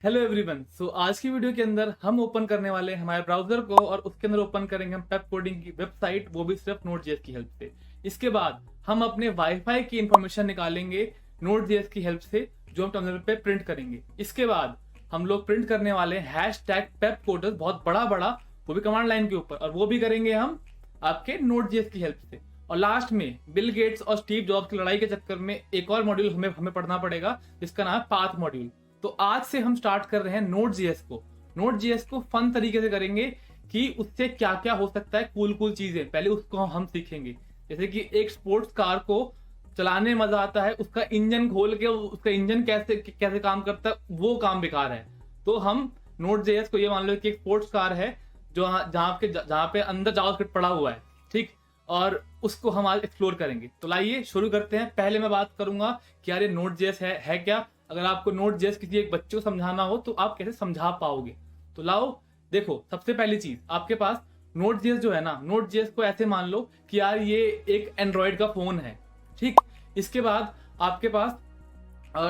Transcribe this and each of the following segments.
Hello everyone. आज की video के अंदर हम ओपन करने वाले हैं हमारे ब्राउजर को और उसके अंदर ओपन करेंगे हम पेप कोडिंग की वेबसाइट, वो भी सिर्फ नोड जेएस की हेल्प से। इसके बाद हम अपने वाईफाई की इंफॉर्मेशन निकालेंगे नोड जेएस की हेल्प से, जो हम टर्मिनल पे प्रिंट करेंगे। इसके बाद हम लोग प्रिंट करने वाले हैं हैश टैग पेप कोडर्स, बहुत बड़ा बड़ा, वो भी कमांड लाइन के ऊपर, और वो भी करेंगे हम आपके नोड जेएस की हेल्प से। और लास्ट में बिल गेट्स और स्टीव जॉब्स की लड़ाई के चक्कर में एक और मॉड्यूल हमें हमें पढ़ना पड़ेगा, जिसका नाम है पाथ मॉड्यूल। तो आज से हम स्टार्ट कर रहे हैं नोड जीएस को। नोड जीएस को फन तरीके से करेंगे कि उससे क्या क्या हो सकता है, कूल कूल चीजें पहले उसको हम सीखेंगे। जैसे कि एक स्पोर्ट्स कार को चलाने में मजा आता है, उसका इंजन खोल के उसका इंजन कैसे कैसे काम करता है, वो काम बेकार है। तो हम नोड जेएस को ये मान लो कि एक स्पोर्ट्स कार है जो जहाँ पे अंदर जावास्क्रिप्ट पड़ा हुआ है, ठीक, और उसको हम आज एक्सप्लोर करेंगे। तो लाइए शुरू करते हैं। पहले मैं बात करूंगा कि यार ये नोड जेएस है क्या। अगर आपको नोड जेएस किसी एक बच्चे को समझाना हो तो आप कैसे समझा पाओगे। तो लाओ देखो, सबसे पहली चीज आपके पास नोड जेएस जो है ना, नोड जेएस को ऐसे मान लो कि यार ये एक एंड्रॉयड का फोन है, ठीक। इसके बाद आपके पास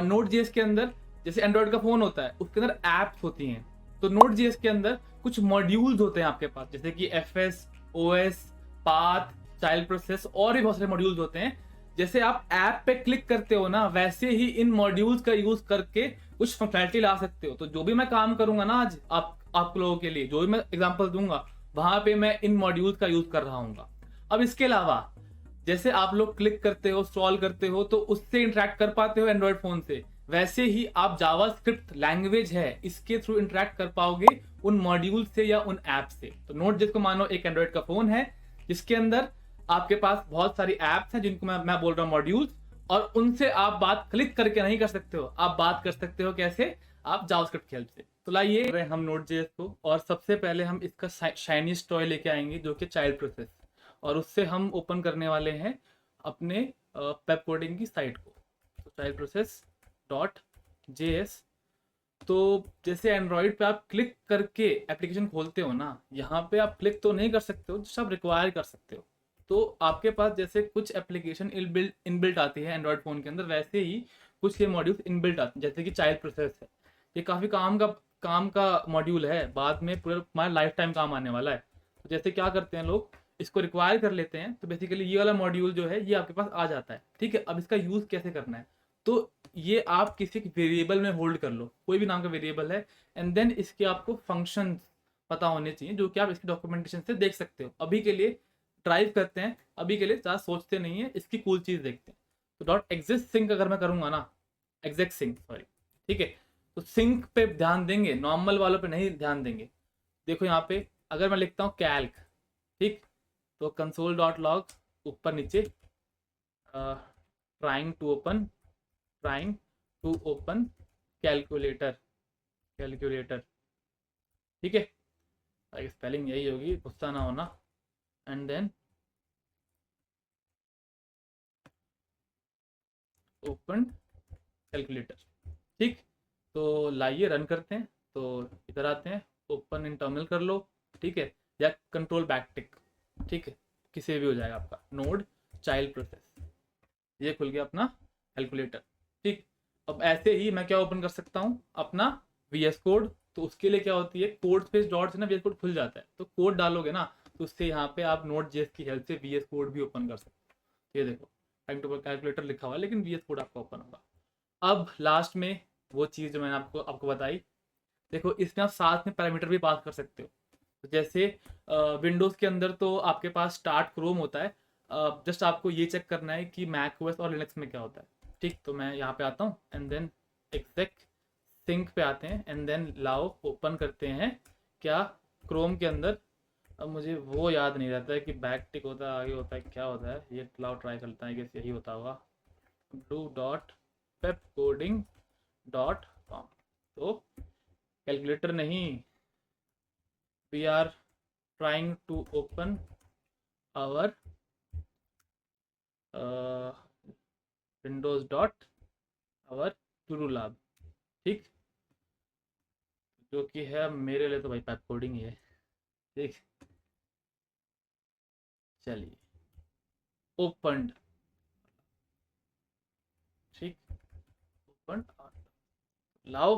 नोड जेएस के अंदर, जैसे एंड्रॉयड का फोन होता है उसके अंदर एप्स होती हैं, तो नोड जेएस के अंदर कुछ मॉड्यूल्स होते हैं आपके पास, जैसे कि F S, O S, path, child process, और भी बहुत सारे मॉड्यूल्स होते हैं। जैसे आप ऐप पे क्लिक करते हो ना, वैसे ही इन मॉड्यूल्स का यूज करके कुछ फंक्शनैलिटी ला सकते हो। तो जो भी मैं काम करूंगा ना आज आप लोगों के लिए, जो भी मैं एग्जांपल दूंगा, वहां पे मैं इन मॉड्यूल्स का यूज कर रहा हूँ। अब इसके अलावा जैसे आप लोग क्लिक करते हो, स्क्रॉल करते हो, तो उससे इंटरेक्ट कर पाते हो एंड्रॉयड फोन से, वैसे ही आप जावास्क्रिप्ट लैंग्वेज है इसके थ्रू इंटरेक्ट कर पाओगे उन मॉड्यूल से या उन ऐप से। तो नोट जिसको मानो एक एंड्रॉयड का फोन है जिसके अंदर आपके पास बहुत सारी एप्स हैं जिनको मैं बोल रहा हूँ मॉड्यूल्स, और उनसे आप बात क्लिक करके नहीं कर सकते हो, आप बात कर सकते हो कैसे, आप जावास्क्रिप्ट की हेल्प से। तो लाइए हम नोट जेएस को, और सबसे पहले हम इसका शाइनीस्ट टॉय लेके आएंगे जो कि चाइल्ड प्रोसेस, और उससे हम ओपन करने वाले हैं अपने पेप कोडिंग की साइट को। तो चाइल्ड प्रोसेस डॉट जेएस। तो जैसे एंड्रॉइड पे आप क्लिक करके एप्लीकेशन खोलते हो ना, यहाँ पे आप क्लिक तो नहीं कर सकते हो, जो आप रिक्वायर कर सकते हो। तो आपके पास जैसे कुछ एप्लीकेशन इनबिल्ट आती है एंड्रॉइड फ़ोन के अंदर, वैसे ही कुछ ये मॉड्यूल्स इनबिल्ट आते हैं, जैसे कि चाइल्ड प्रोसेस है। ये काफ़ी काम का मॉड्यूल है, बाद में पूरा हमारा लाइफ टाइम काम आने वाला है। तो जैसे क्या करते हैं लोग, इसको रिक्वायर कर लेते हैं, तो बेसिकली ये वाला मॉड्यूल जो है ये आपके पास आ जाता है, ठीक है। अब इसका यूज़ कैसे करना है, तो ये आप किसी वेरिएबल में होल्ड कर लो, कोई भी नाम का वेरिएबल है, एंड देन इसके आपको फंक्शन पता होने चाहिए जो कि आप इसकी डॉक्यूमेंटेशन से देख सकते हो। अभी के लिए ड्राइव करते हैं, अभी के लिए ज़्यादा सोचते नहीं है, इसकी कूल चीज़ देखते हैं। तो डॉट एग्जिस्ट सिंक अगर मैं करूँगा ना, एग्जैक्ट सिंक सॉरी, ठीक है, तो सिंक पे ध्यान देंगे, नॉर्मल वालों पे नहीं ध्यान देंगे। देखो यहाँ पे अगर मैं लिखता हूँ कैल्क, ठीक, तो कंसोल डॉट लॉग, ऊपर नीचे trying to open, trying to open calculator, calculator, ठीक है, स्पेलिंग यही होगी, गुस्सा ना होना। एंड देन ओपन कैलकुलेटर, ठीक। तो लाइए रन करते हैं। तो इधर आते हैं, ओपन इन टर्मिनल कर लो, ठीक है, या कंट्रोल बैक टिक, ठीक है, किसी भी हो जाएगा आपका। नोड चाइल्ड प्रोसेस, ये खुल गया अपना कैलकुलेटर, ठीक। अब ऐसे ही मैं क्या ओपन कर सकता हूँ, अपना वी एस कोड। तो उसके लिए क्या होती है, कोड स्पेस डॉट से ना वी एस कोड खुल जाता है, तो कोड डालोगे ना, तो उससे यहाँ पे आप नोट जेएस की हेल्प से वी एस कोड भी ओपन कर सकते हो। ये देखो टाइम टू कैलकुलेटर लिखा हुआ है, लेकिन वी एस कोड आपका ओपन होगा। अब लास्ट में वो चीज़ जो मैंने आपको आपको बताई, देखो इसमें आप साथ में पैरामीटर भी पास कर सकते हो। तो जैसे विंडोज़ के अंदर तो आपके पास स्टार्ट क्रोम होता है, जस्ट आपको ये चेक करना है कि मैक ओएस और लिनक्स में क्या होता है, ठीक। तो मैं यहाँ पे आता हूँ एंड देन एग्जैक सिंक पे आते हैं, एंड देन लाओ ओपन करते हैं क्या, क्रोम के अंदर। अब मुझे वो याद नहीं रहता है कि बैक टिक होता है, आगे होता है, क्या होता है, ये लाओ ट्राई करता है कि यही होता होगा, blue dot pep coding dot com. तो कैलकुलेटर नहीं, we are trying to open our windows dot our guru lab, ठीक, जो कि है मेरे लिए तो भाई पैप कोडिंग ही है, ठीक। चलिए ओपन, ठीक, ओपन, लाओ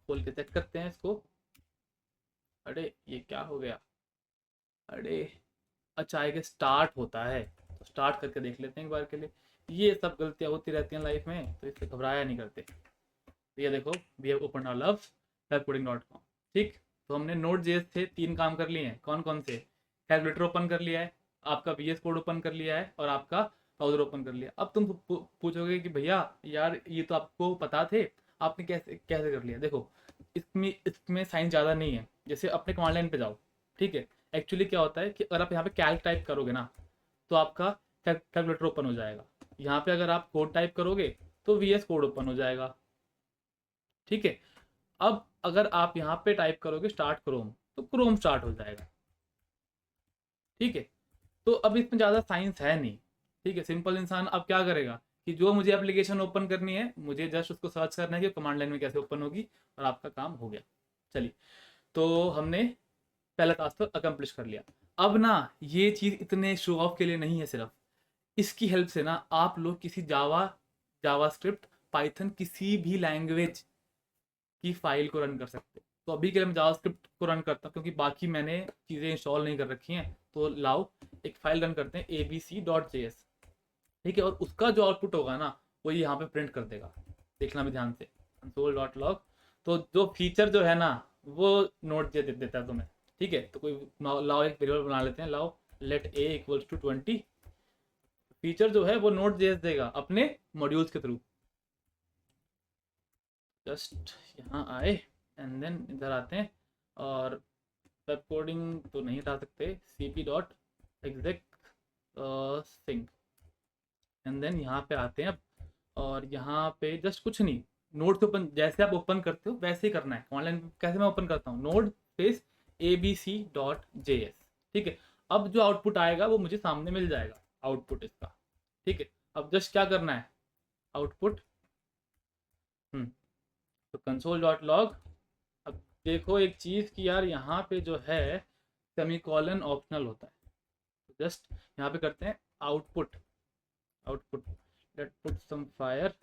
खोल के चेक करते हैं इसको। अरे ये क्या हो गया, अरे अच्छा आगे स्टार्ट होता है, तो स्टार्ट करके देख लेते हैं एक बार के लिए। ये सब गलतियां होती रहती हैं लाइफ में, तो इससे घबराया नहीं करते। तो ये देखो, we have open our webcoding.com। ठीक, तो हमने Node.js से 3 काम कर लिए हैं। कौन कौन से? कैलकुलेटर ओपन कर लिया है, आपका VS कोड ओपन कर लिया है, और आपका ब्राउजर ओपन कर लिया। अब तुम पूछोगे कि भैया यार ये तो आपको पता थे, आपने कैसे कैसे कर लिया? देखो, इसमें साइंस ज़्यादा नहीं है। जैसे अपने कमांड लाइन पे जाओ, ठीक है। एक्चुअली क्या होता है कि अगर आप यहाँ पे कैल्क टाइप करोगे ना, तो आपका कैलकुलेटर ओपन हो जाएगा। यहाँ पे अगर आप कोड टाइप करोगे तो VS कोड ओपन हो जाएगा, ठीक है। अब अगर आप यहाँ पे टाइप करोगे स्टार्ट क्रोम, तो क्रोम स्टार्ट हो जाएगा, ठीक है। तो अब इसमें ज़्यादा साइंस है नहीं, ठीक है। सिंपल इंसान अब क्या करेगा कि जो मुझे एप्लीकेशन ओपन करनी है, मुझे जस्ट उसको सर्च करना है कि कमांड लाइन में कैसे ओपन होगी, और आपका काम हो गया। चलिए, तो हमने पहला टास्क तो अकम्प्लिश कर लिया। अब ना ये चीज़ इतने शो ऑफ के लिए नहीं है सिर्फ, इसकी हेल्प से ना आप लोग किसी जावास्क्रिप्ट, पाइथन, किसी भी लैंग्वेज की फाइल को रन कर सकते हो। तो अभी के लिए मैं जावास्क्रिप्ट को रन करता हूँ क्योंकि बाकी मैंने चीज़ें इंस्टॉल नहीं कर रखी हैं। तो लाओ एक फाइल रन करते हैं abc.js, ठीक है। और उसका जो आउटपुट होगा ना, वो यहाँ पे प्रिंट कर देगा। देखना भी ध्यान से, console.log। तो जो फीचर जो है ना, वो Node.js दे देता है तुम्हें, ठीक है। तो कोई लाओ एक वेरिएबल बना लेते हैं, लाओ let a equals to 20। Feature जो है वो Node.js देगा अपने मॉड्यूल्स के थ्रू। जस्ट यहाँ आए एंड देन इधर आते हैं, और वेब कोडिंग तो नहीं हटा सकते, cp.exec sync, एंड देन यहाँ पे आते हैं अब। और यहाँ पे जस्ट कुछ नहीं, नोड से ओपन, जैसे आप ओपन करते हो वैसे ही करना है। ऑनलाइन कैसे मैं ओपन करता हूँ, नोड स्पेस abc.js, ठीक है। अब जो आउटपुट आएगा वो मुझे सामने मिल जाएगा, आउटपुट इसका, ठीक है। अब जस्ट क्या करना है, आउटपुट तो console.log। अब देखो एक चीज़ कि यार यहाँ पे जो है सेमीकोलन ऑप्शनल होता है। तो जस्ट यहाँ पे करते हैं output, let put some fire,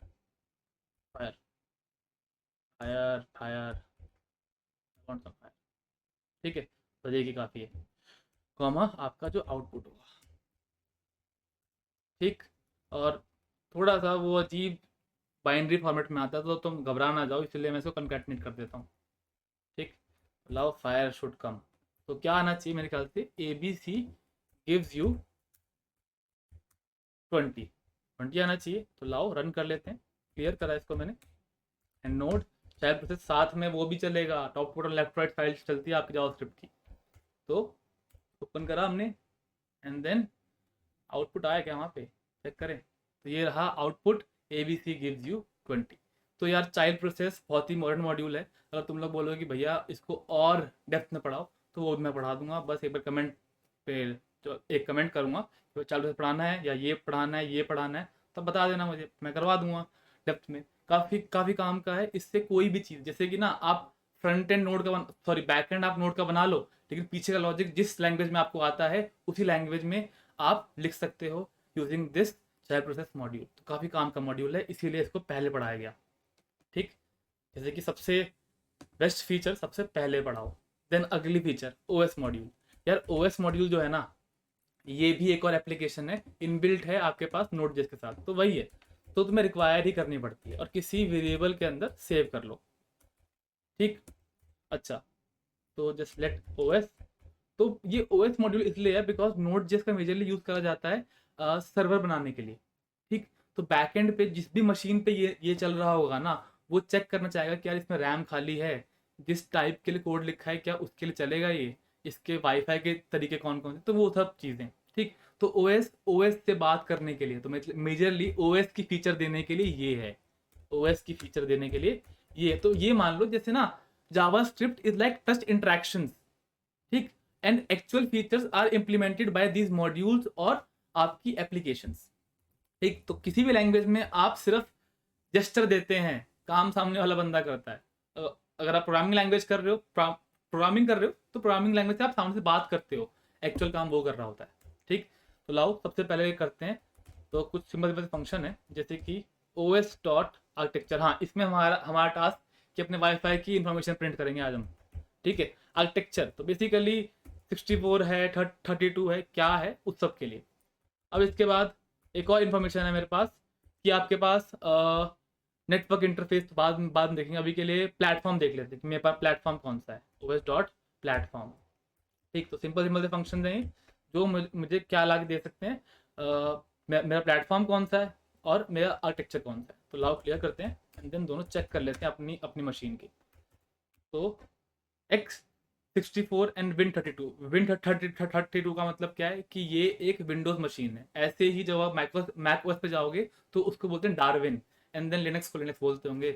want some fire, ठीक है। तो देखिए काफ़ी है, कॉमा आपका जो आउटपुट होगा, ठीक। और थोड़ा सा वो अजीब बाइनरी फॉर्मेट में आता है, तो तुम घबरा ना जाओ, इसलिए मैं इसको कंकैटनेट कर देता हूँ, ठीक। लाओ फायर शुड कम, तो क्या आना चाहिए मेरे ख्याल से, ABC गिव्स यू 20 आना चाहिए। तो लाओ रन कर लेते हैं, क्लियर करा इसको मैंने। एंड नोड चाइल्ड प्रोसेस साथ में वो भी चलेगा, टॉप और लेफ्ट राइट फाइल चलती है आपकी जावास्क्रिप्ट की। तो ओपन करा हमने, एंड देन आउटपुट आया क्या वहाँ पे, चेक करें। तो ये रहा आउटपुट, ABC गिव्स यू 20। तो यार चाइल्ड प्रोसेस बहुत ही मॉडर्न मॉड्यूल है। अगर तुम लोग बोलोगे कि भैया इसको और डेप्थ में पढ़ाओ, तो वो मैं पढ़ा दूंगा। बस एक बार कमेंट पे जो एक कमेंट करूँगा कि चाइल्ड प्रोसेस पढ़ाना है या ये पढ़ाना है, ये पढ़ाना है, तब बता देना मुझे, मैं करवा दूंगा डेप्थ में। काफ़ी काम का है इससे। कोई भी चीज़ जैसे कि ना आप फ्रंट एंड नोड का सॉरी बैक एंड आप नोड का बना लो, लेकिन पीछे का लॉजिक जिस लैंग्वेज में आपको आता है उसी लैंग्वेज में आप लिख सकते हो using this child process module. तो काफ़ी काम का मॉड्यूल है, इसीलिए इसको पहले पढ़ाया गया, ठीक। जैसे कि सबसे बेस्ट फीचर सबसे पहले पढ़ाओ, देन अगली फीचर OS मॉड्यूल। यार OS मॉड्यूल जो है ना, ये भी एक और एप्लीकेशन है, इनबिल्ट है आपके पास Node.js के साथ, तो वही है। तो तुम्हें रिक्वायर ही करनी पड़ती है, और किसी वेरिएबल के अंदर सेव कर लो, ठीक। अच्छा, तो जस्ट लेट OS। तो ये OS मॉड्यूल इसलिए है बिकॉज Node.js का मेजरली यूज करा जाता है सर्वर बनाने के लिए, ठीक। तो बैकएंड पे जिस भी मशीन पे ये चल रहा होगा ना, वो चेक करना चाहेगा कि यार इसमें रैम खाली है, जिस टाइप के लिए कोड लिखा है क्या उसके लिए चलेगा ये, इसके वाईफाई के तरीके कौन कौन से, तो वो सब चीज़ें, ठीक। तो OS से बात करने के लिए, तो मेजरली OS की फीचर देने के लिए ये है, OS की फीचर देने के लिए ये है। तो ये मान लो जैसे ना JavaScript is like touch interactions, ठीक। And actual features are implemented by these modules और आपकी एप्लीकेशंस, ठीक। तो किसी भी लैंग्वेज में आप सिर्फ जेस्चर देते हैं, काम सामने वाला बंदा करता है। अगर आप प्रोग्रामिंग लैंग्वेज कर रहे हो, प्रोग्रामिंग कर रहे हो, तो प्रोग्रामिंग लैंग्वेज से आप सामने से बात करते हो, एक्चुअल काम वो कर रहा होता है, ठीक। तो लाओ सबसे पहले करते हैं, तो कुछ सिंपल फंक्शन है जैसे कि OS डॉट आर्किटेक्चर। हाँ, इसमें हमारा टास्क कि अपने वाईफाई की इंफॉर्मेशन प्रिंट करेंगे आज हम। ठीक है, आर्किटेक्चर तो बेसिकली 64 है, 32 है, क्या है उस सब के लिए। अब इसके बाद एक और इन्फॉर्मेशन है मेरे पास कि आपके पास नेटवर्क इंटरफेस बाद में देखेंगे। अभी के लिए प्लेटफॉर्म देख लेते हैं कि मेरे पास प्लेटफॉर्म कौन सा है, ओएस डॉट प्लेटफॉर्म। ठीक, तो सिंपल सिंपल से फंक्शन हैं जो मुझे क्या ला के दे सकते हैं, मेरा प्लेटफॉर्म कौन सा है और मेरा आर्किटेक्चर कौन सा है। तो लाओ क्लियर करते हैं एंड देन दोनों चेक कर लेते हैं अपनी अपनी मशीन की। तो X64 एंड Win32 का मतलब क्या है कि ये एक विंडोज मशीन है। ऐसे ही जब आप मैक ओएस पे जाओगे तो उसको बोलते हैं डार्विन, एंड देन लिनक्स को लिनक्स बोलते होंगे,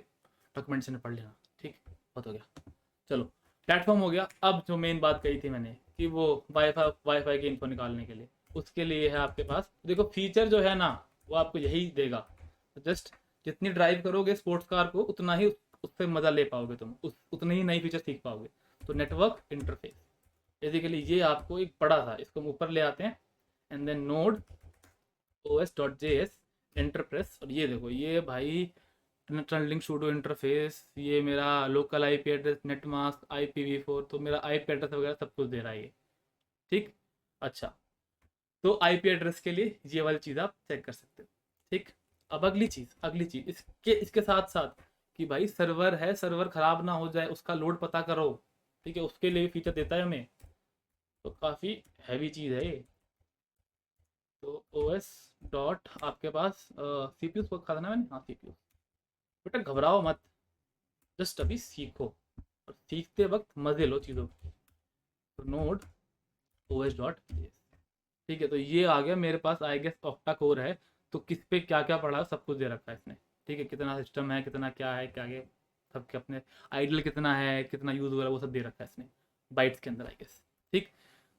डॉक्यूमेंटेशन में पढ़ लेना। ठीक, बहुत हो गया। चलो, प्लेटफॉर्म हो गया। अब जो मेन बात कही थी मैंने कि वो वाईफाई की इन्फो निकालने के लिए, उसके लिए है आपके पास, देखो फीचर जो है ना वो आपको यही देगा। जस्ट जितनी ड्राइव करोगे स्पोर्ट्स कार को उतना ही उससे मजा ले पाओगे तुम, उतनी ही नई फीचर सीख पाओगे। तो नेटवर्क इंटरफेस बेसिकली ये आपको एक बड़ा था, इसको हम ऊपर ले आते हैं and then node os.js enterprise. और ये देखो ये भाई टनलिंग सूडो इंटरफेस, ये मेरा local IP address, net mask, IPv4, तो मेरा आईपी एड्रेस वगैरह सब कुछ दे रहा है ये। ठीक, अच्छा, तो आईपी एड्रेस के लिए ये वाली चीज़ आप चेक कर सकते हो। ठीक, अब अगली चीज़ इसके इसके साथ साथ कि भाई सर्वर है, सर्वर खराब ना हो जाए, उसका लोड पता करो। ठीक है, उसके लिए भी फीचर देता है हमें, तो काफ़ी हैवी चीज़ है ये। तो ओएस डॉट आपके पास CPU को कहा था ना मैंने, हाँ CPU। बेटा घबराओ मत, जस्ट अभी सीखो और सीखते वक्त मजे लो चीज़ों की। तो नोड ओएस डॉट, ठीक है, तो ये आ गया मेरे पास। आई गेस ऑक्टा कोर है, तो किस पे क्या क्या पड़ा सब कुछ दे रखा है इसने। ठीक है, कितना सिस्टम है, कितना क्या है, क्या क्या सबके अपने आइडल कितना है, कितना यूज़ हो रहा है, वो सब दे रखा है इसने बाइट्स के अंदर आई गेस। ठीक,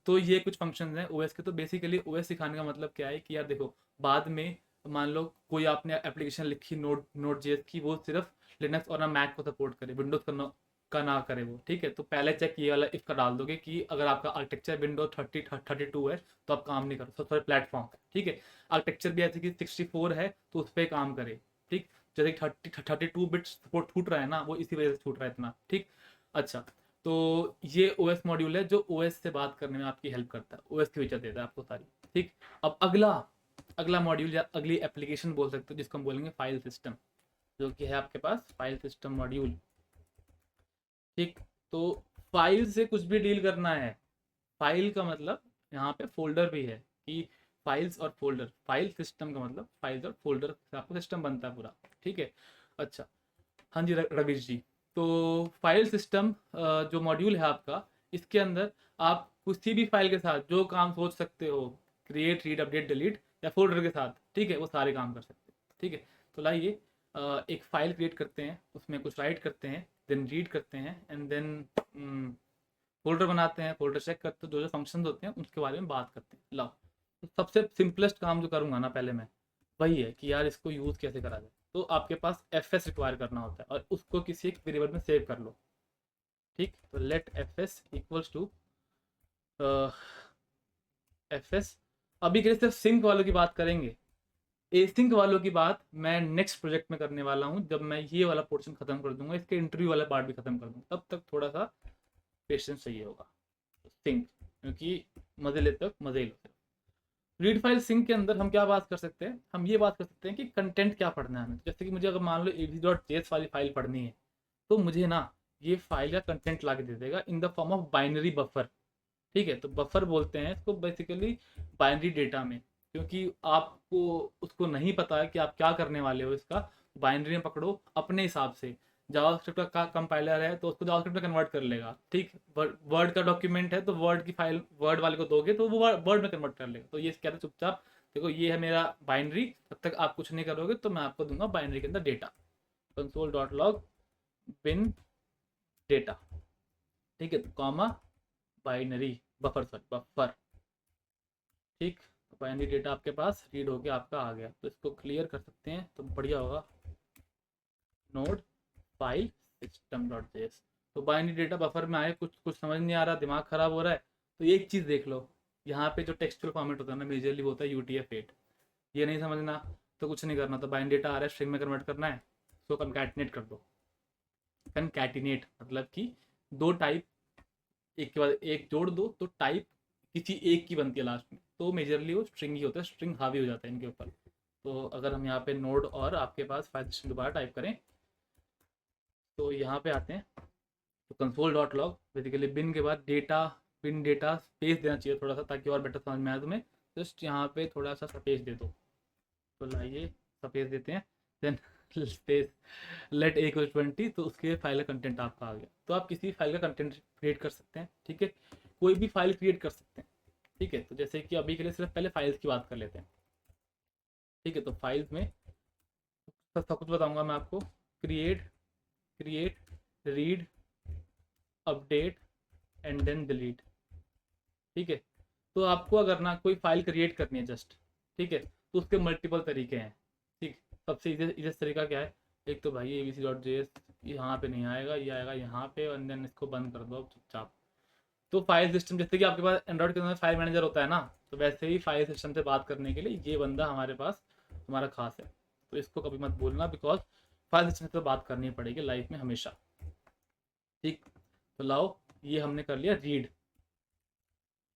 तो ये कुछ फंक्शंस हैं ओएस के। तो बेसिकली ओएस सिखाने का मतलब क्या है कि यार देखो, बाद में मान लो कोई आपने एप्लीकेशन लिखी नोड जेएस की, वो सिर्फ लिनक्स और ना मैक को सपोर्ट करे, विंडोज का ना करे वो। ठीक है, तो पहले चेक ये वाला इफ का डाल दोगे कि अगर आपका आर्किटेक्चर विंडो 32 है तो आप काम नहीं करो, सॉरी प्लेटफॉर्म है। ठीक है, आर्किटेक्चर भी ऐसे कि 64 है तो उस पर काम करे। ठीक, जैसे 32 बिट सपोर्ट छूट रहा है ना, वो इसी वजह से छूट रहा है इतना। ठीक, अच्छा, तो ये ओएस मॉड्यूल है जो ओएस से बात करने में आपकी हेल्प करता है, ओएस की फीचर देता है आपको सारी। ठीक, अब अगला अगला मॉड्यूल या अगली एप्लीकेशन बोल सकते हो जिसको हम बोलेंगे फाइल सिस्टम, जो कि है आपके पास फाइल सिस्टम मॉड्यूल। ठीक, तो फाइल से कुछ भी डील करना है, फाइल का मतलब यहाँ पे फोल्डर भी है कि फाइल्स और फोल्डर, फाइल सिस्टम का मतलब फाइल्स और फोल्डर से आपका सिस्टम बनता है पूरा। ठीक है, अच्छा, हाँ जी रवीश जी। तो फाइल सिस्टम जो मॉड्यूल है आपका, इसके अंदर आप किसी भी फाइल के साथ जो काम सोच सकते हो, क्रिएट, रीड, अपडेट, डिलीट, या फोल्डर के साथ, ठीक है, वो सारे काम कर सकते हो। ठीक है, तो लाइए एक फाइल क्रिएट करते हैं, उसमें कुछ राइट करते हैं, देन रीड करते हैं, एंड देन फोल्डर बनाते हैं, फोल्डर चेक करते हैं, जो जो फंक्शंस होते हैं उसके बारे में बात करते हैं। लाओ, तो सबसे सिंपलेस्ट काम जो करूँगा ना पहले मैं, वही है कि यार इसको यूज़ कैसे करा जाए। तो आपके पास fs रिक्वायर करना होता है और उसको किसी एक वेरिएबल में सेव कर लो। ठीक, तो let fs equals to fs। अभी के लिए सिर्फ सिंक वालों की बात करेंगे, एसिंक वालों की बात मैं नेक्स्ट प्रोजेक्ट में करने वाला हूँ, जब मैं ये वाला पोर्शन खत्म कर दूंगा, इसके इंटरव्यू वाला पार्ट भी खत्म कर दूंगा, तब तक थोड़ा सा पेशेंस चाहिए होगा। सिंक, क्योंकि मजे लेते वक्त मजे ही लो। रीड फाइल सिंक के अंदर हम क्या बात कर सकते हैं, हम ये बात कर सकते हैं कि कंटेंट क्या पढ़ना है हमें। जैसे कि मुझे अगर मान लो abc.js वाली फाइल पढ़नी है, तो मुझे ना ये फाइल का कंटेंट ला के दे देगा in the form of binary buffer. ठीक है, तो बफर बोलते हैं इसको बेसिकली बाइनरी डेटा में, क्योंकि आपको उसको नहीं पता है कि आप क्या करने वाले हो। इसका बाइनरी में पकड़ो अपने हिसाब से। जावास्क्रिप्ट का कंपाइलर है तो उसको जावास्क्रिप्ट में कन्वर्ट कर लेगा। ठीक, वर्ड का डॉक्यूमेंट है तो वर्ड की फाइल वर्ड वाले को दोगे तो वो वर्ड में कन्वर्ट कर लेगा। तो ये कहते हैं चुपचाप देखो ये है मेरा बाइनरी, तब तक आप कुछ नहीं करोगे तो मैं आपको दूंगा बाइनरी के अंदर डेटा, console.log bin डेटा। ठीक है, तो comma binary buffer, sorry buffer. ठीक, तो बाइनरी डेटा आपके पास रीड होके आपका आ गया, तो इसको क्लियर कर सकते हैं तो बढ़िया होगा। Node file system dot JS, तो बाइनरी डेटा बफर में आए, कुछ कुछ समझ नहीं आ रहा, दिमाग खराब हो रहा है, तो एक चीज़ देख लो, यहाँ पे जो टेक्सचुअल फॉर्मेट होता है ना मेजरली होता है UTF-8। ये नहीं समझना तो कुछ नहीं करना, तो बाइनरी डेटा आ रहा है स्ट्रिंग में कन्वर्ट करना है, उसको कंकैटिनेट कर दो। कंकैटिनेट मतलब कि दो टाइप एक के बाद एक जोड़ दो तो टाइप किसी एक की बनती है लास्ट में, तो मेजरली वो स्ट्रिंग ही होता है, स्ट्रिंग हावी हो जाता है इनके ऊपर। तो अगर हम यहाँ पे नोड और आपके पास फाइल सिस्टम दोबारा टाइप करें तो यहाँ पे आते हैं, तो कंसोल डॉट लॉग बेसिकली बिन के बाद डेटा, बिन डेटा स्पेस देना चाहिए थोड़ा सा ताकि और बेटर समझ में आए तुम्हें। जस्ट यहाँ पे थोड़ा सा स्पेस दे दो, तो लाइए स्पेस देते हैं, देन स्पेस लेट ए इक्वल 20, तो उसके फाइल का कंटेंट आपका आ गया। तो आप किसी फाइल का कंटेंट क्रिएट कर सकते हैं, ठीक है, कोई भी फाइल क्रिएट कर सकते हैं, ठीक है। तो जैसे कि अभी के लिए सिर्फ पहले फाइल्स की बात कर लेते हैं, ठीक है। तो फाइल्स में सब कुछ बताऊंगा मैं आपको, create, create, read, update and then delete, ठीक है। तो आपको अगर ना कोई फाइल क्रिएट करनी है जस्ट, ठीक है, तो उसके मल्टीपल तरीके हैं, ठीक। सबसे इजी तरीका क्या है, एक तो भाई abc.js यहाँ पे नहीं आएगा, ये आएगा यहाँ पे, और देन इसको बंद कर दो अब चुपचाप। तो फाइल सिस्टम, जैसे कि आपके पास एंड्रॉइड के अंदर फाइल मैनेजर होता है ना, तो वैसे ही फाइल सिस्टम से बात करने के लिए ये बंदा हमारे पास हमारा खास है। तो इसको कभी मत भूलना, बिकॉज फाइल सिस्टम से तो बात करनी पड़ेगी लाइफ में हमेशा, ठीक। तो लाओ, ये हमने कर लिया रीड।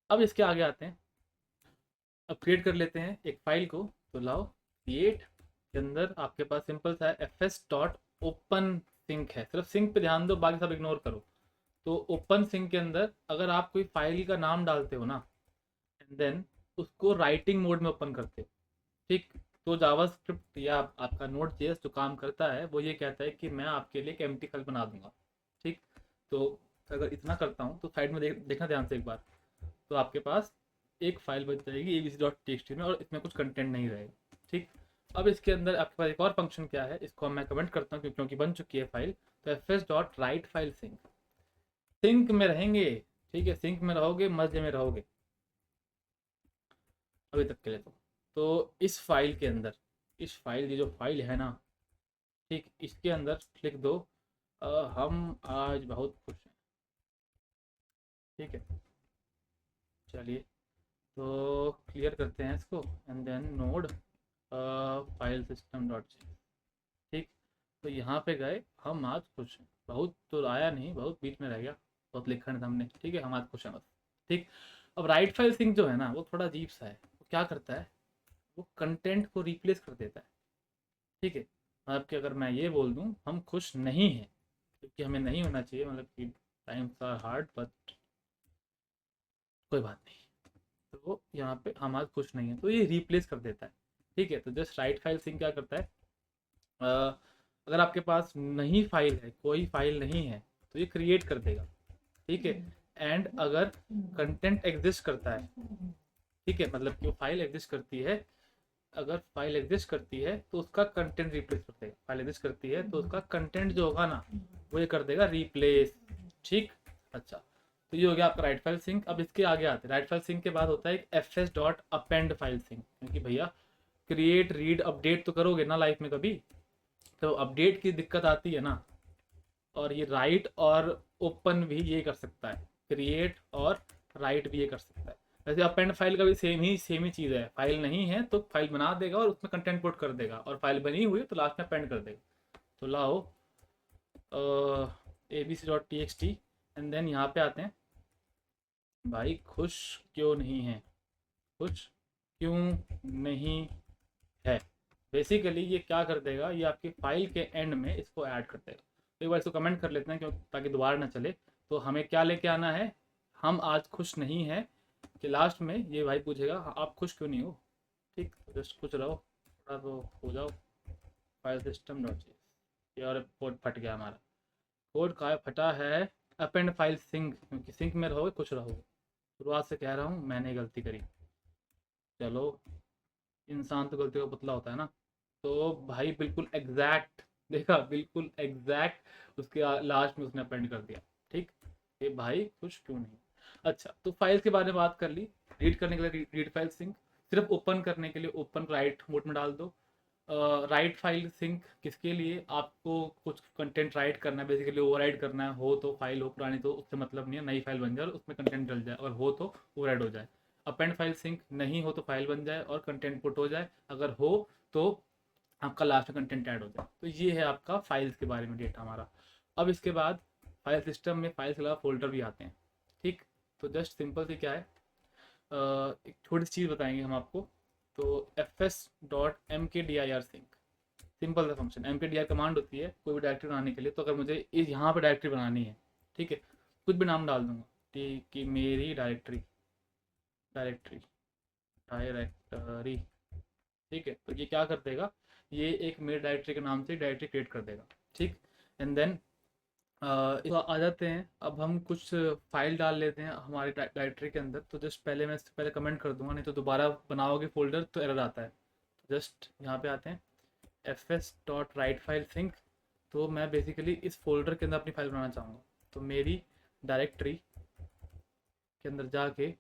अब इसके आगे आते हैं, अब क्रिएट कर लेते हैं एक फाइल को। तो लाओ क्रिएट के अंदर आपके पास सिंपल सा है fs डॉट ओपन सिंक है, सिर्फ सिंक पे ध्यान दो, बाकी सब इग्नोर करो। तो ओपन सिंक के अंदर अगर आप कोई फाइल का नाम डालते हो ना, एंड देन उसको राइटिंग मोड में ओपन करते हो, ठीक। तो जावास्क्रिप्ट या आपका नोड जेएस जो काम करता है वो ये कहता है कि मैं आपके लिए एक एम्प्टी फाइल बना दूंगा, ठीक। तो अगर इतना करता हूँ तो साइड में देखना ध्यान से एक बार, तो आपके पास एक फाइल बन जाएगी abc.txt में, और इसमें कुछ कंटेंट नहीं रहेगा, ठीक। अब इसके अंदर आपके पास एक और फंक्शन क्या है, इसको मैं कमेंट करता हूँ क्योंकि बन चुकी है फाइल। तो fs dot write file sync, sync में रहेंगे, ठीक है, सिंक में रहोगे, मजे में रहोगे अभी तक के लिए। तो इस फाइल के अंदर, इस फाइल की जो फाइल है ना, ठीक, इसके अंदर लिख दो हम आज बहुत खुश हैं, ठीक है। चलिए, तो क्लियर करते हैं इसको, and then node file system dot, ठीक। तो यहाँ पे गए, हम आज खुश हैं, बहुत तो आया नहीं, बहुत बीच में रह गया, बहुत लिखा नहीं था हमने, ठीक है, हम आज खुश हैं बस, ठीक। अब राइट फाइल सिंक जो है ना वो थोड़ा अजीब सा है, वो क्या करता है, वो कंटेंट को रिप्लेस कर देता है, ठीक है। मतलब कि अगर मैं ये बोल दूँ हम खुश नहीं हैं, क्योंकि हमें नहीं होना चाहिए, मतलब कि टाइम्स आर हार्ड बट कोई बात नहीं, तो यहाँ पे हम आज खुश नहीं है, तो ये रिप्लेस कर देता है, ठीक है। तो जस्ट राइट फाइल सिंक क्या करता है, अगर आपके पास नहीं फाइल है, कोई फाइल नहीं है, तो ये क्रिएट कर देगा, ठीक है। एंड अगर कंटेंट एग्जिस्ट करता है, ठीक है, मतलब कि वो फाइल एग्जिस्ट करती है, अगर फाइल एग्जिस्ट करती है तो उसका कंटेंट रिप्लेस कर देगा, फाइल एग्जिस्ट करती है तो उसका कंटेंट जो होगा ना वो ये कर देगा रिप्लेस, ठीक। अच्छा, तो ये हो गया आपका राइट फाइल सिंक। अब इसके आगे आते हैं, राइट फाइल सिंक के बाद होता है एक fs dot append file sync, क्योंकि भैया क्रिएट रीड अपडेट तो करोगे ना लाइफ में कभी, तो अपडेट की दिक्कत आती है ना, और ये राइट और ओपन भी ये कर सकता है, क्रिएट और राइट भी ये कर सकता है। वैसे अपेंड फाइल का भी सेम ही चीज़ है, फाइल नहीं है तो फाइल बना देगा और उसमें कंटेंट पुट कर देगा, और फाइल बनी हुई है तो लास्ट में अपेंड कर देगा। तो लाओ abc.txt एंड देन यहाँ पे आते हैं, भाई खुश क्यों नहीं है, खुश क्यों नहीं है। बेसिकली ये क्या कर देगा, ये आपकी फाइल के एंड में इसको ऐड कर देगा। तो एक बार इसको कमेंट कर लेते हैं क्यों, ताकि दोबारा ना चले। तो हमें क्या लेके आना है, हम आज खुश नहीं है, कि लास्ट में ये भाई पूछेगा आप खुश क्यों नहीं हो, ठीक। तो जस्ट खुश रहो, थोड़ा तो हो जाओ, फाइल सिस्टम डॉट, ये और कोड फट गया हमारा, कोड का फटा है, अपेंड फाइल सिंक, क्योंकि सिंक में रहोगे खुश रहोगे। शुरुआत से कह रहा हूँ मैंने गलती करी, चलो, इंसान तो गलती का पुतला होता है ना। तो भाई बिल्कुल एग्जैक्ट, देखा, बिल्कुल एग्जैक्ट उसके लास्ट में उसने अपेंड कर दिया, ठीक। ये भाई खुश क्यों नहीं। अच्छा, तो फाइल्स के बारे में बात कर ली, रीड करने के लिए रीड फाइल सिंक, सिर्फ ओपन करने के लिए ओपन राइट मोड में डाल दो। राइट फाइल सिंक किसके लिए, आपको कुछ कंटेंट राइट करना है, बेसिकली ओवरराइड करना है, हो तो फाइल, हो पुरानी तो उससे मतलब नहीं है, नई फाइल बन जाए और उसमें कंटेंट डल जाए, और हो तो ओवरराइड हो जाए। अपेंड फाइल सिंक नहीं हो तो फाइल बन जाए और कंटेंट पुट हो जाए, अगर हो तो आपका लास्ट में कंटेंट ऐड हो जाए। तो ये है आपका फाइल्स के बारे में डेटा हमारा। अब इसके बाद फाइल सिस्टम में फाइल के अलावा फोल्डर भी आते हैं। ठीक, तो जस्ट सिंपल से क्या है, एक छोटी सी चीज़ बताएंगे हम आपको। तो fs.mkdir sync, सिंपल सा फंक्शन। mkdir कमांड होती है कोई भी डायरेक्टरी बनाने के लिए। तो अगर मुझे इस यहाँ पे डायरेक्टरी बनानी है, ठीक है, कुछ भी नाम डाल दूंगा, ठीक, कि मेरी डायरेक्टरी डायरेक्टरी डायरेक्टरी, ठीक है, तो ये क्या कर देगा, ये एक मेरे डायरेक्टरी के नाम से डायरेक्टरी क्रिएट कर देगा। ठीक, एंड देन तो आ जाते हैं, अब हम कुछ फाइल डाल लेते हैं हमारी डायरेक्टरी के अंदर। तो जस्ट पहले मैं इससे पहले कमेंट कर दूंगा, नहीं तो दोबारा बनाओगे फोल्डर तो एरर आता है। तो जस्ट यहाँ पे आते हैं fs.write_file_sync। तो मैं बेसिकली इस फोल्डर के अंदर अपनी फाइल बनाना चाहूँगा। तो मेरी डायरेक्टरी के अंदर जाके,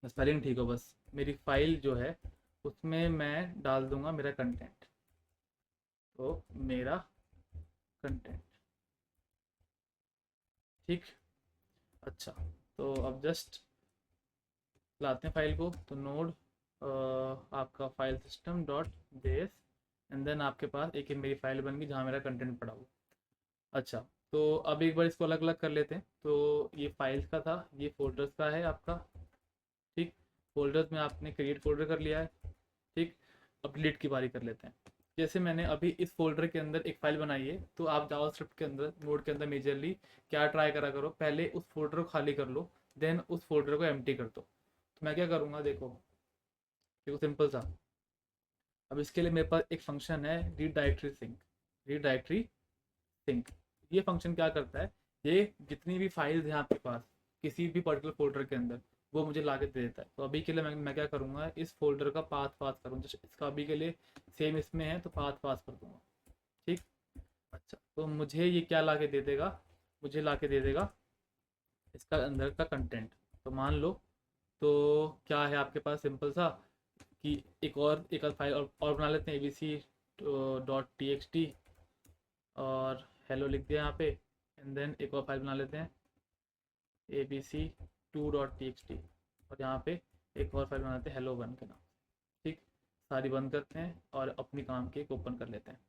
स्पेलिंग ठीक हो बस, मेरी फाइल जो है उसमें मैं डाल दूंगा मेरा कंटेंट। तो मेरा कंटेंट, ठीक। अच्छा, तो अब जस्ट लाते हैं फाइल को। तो नोड आपका file system dot JS, and then आपके पास एक मेरी फाइल बन गई जहाँ मेरा कंटेंट पड़ा हुआ। अच्छा, तो अब एक बार इसको अलग अलग कर लेते हैं। तो ये फाइल्स का था, ये फोल्डर्स का है आपका। ठीक, फोल्डर्स में आपने क्रिएट फोल्डर कर लिया है। ठीक, अब डिलीट की बारी कर लेते हैं। जैसे मैंने अभी इस फोल्डर के अंदर एक फाइल बनाई है, तो आप जावास्क्रिप्ट के अंदर नोड के अंदर मेजरली क्या ट्राई करा करो, पहले उस फोल्डर को खाली कर लो, देन उस फोल्डर को एम्प्टी कर दो। तो मैं क्या करूँगा, देखो देखो सिंपल सा। अब इसके लिए मेरे पास एक फंक्शन है read directory sync. Read directory sync, ये फंक्शन क्या करता है, ये जितनी भी फाइल्स हैं आपके पास किसी भी पर्टिकुलर फोल्डर के अंदर, वो मुझे ला के दे देता है। तो अभी के लिए मैं क्या करूँगा, इस फोल्डर का पाथ पास करूँ। जैसे इसका अभी के लिए सेम इसमें है, तो पाथ पास कर दूंगा। ठीक, अच्छा, तो मुझे ये क्या ला के दे देगा, मुझे ला के दे देगा इसका अंदर का कंटेंट। तो मान लो, तो क्या है आपके पास, सिंपल सा कि एक और फाइल और बना लेते हैं, abc.txt, और हेलो लिख दिया यहाँ पे, एंड देन एक और फाइल बना लेते हैं abc2.txt, और यहाँ पे एक और फाइल बनाते हैं hello1 के नाम। ठीक, सारी बंद करते हैं और अपनी काम के एक ओपन कर लेते हैं।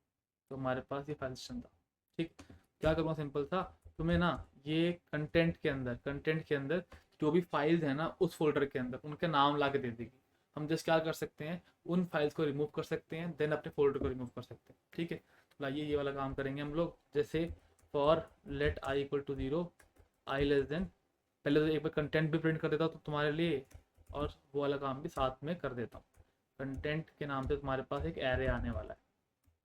तो हमारे पास ये फाइल सिस्टम था। ठीक, क्या करूँगा, सिंपल था, तुम्हें ना ये कंटेंट के अंदर जो भी फाइल्स है ना उस फोल्डर के अंदर उनके नाम ला के दे देगी। हम जस्ट क्या कर सकते हैं, उन फाइल्स को रिमूव कर सकते हैं, देन अपने फोल्डर को रिमूव कर सकते हैं। ठीक है, तो लाइए ये वाला काम करेंगे हम लोग। जैसे for let i equal to 0, i less than, पहले तो एक बार कंटेंट भी प्रिंट कर देता हूँ तो तुम्हारे लिए, और वो वाला काम भी साथ में कर देता हूँ। कंटेंट के नाम से तुम्हारे पास एक एरे आने वाला है,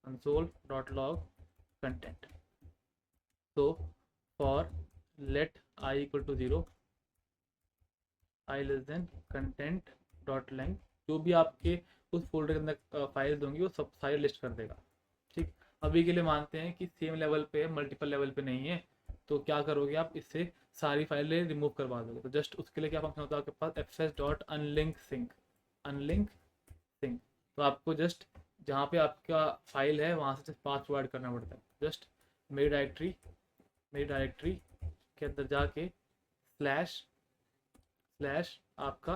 console.log कंटेंट। तो for let i equal to 0, i less than content dot length, जो भी आपके उस फोल्डर के अंदर फाइल्स होंगी वो सब सारी लिस्ट कर देगा। ठीक, अभी के लिए मानते हैं कि सेम लेवल पे, मल्टीपल लेवल पे नहीं है, तो क्या करोगे आप, इससे सारी फाइलें रिमूव करवा दोगे। तो जस्ट उसके लिए क्या फंक्शन होता है आपके पास, fs.unlink sync, अनलिंक सिंक। तो आपको जस्ट जहाँ पे आपका फाइल है वहाँ से पाथ प्रोवाइड करना पड़ता है। जस्ट मेरी डायरेक्टरी के अंदर जाके स्लैश स्लैश आपका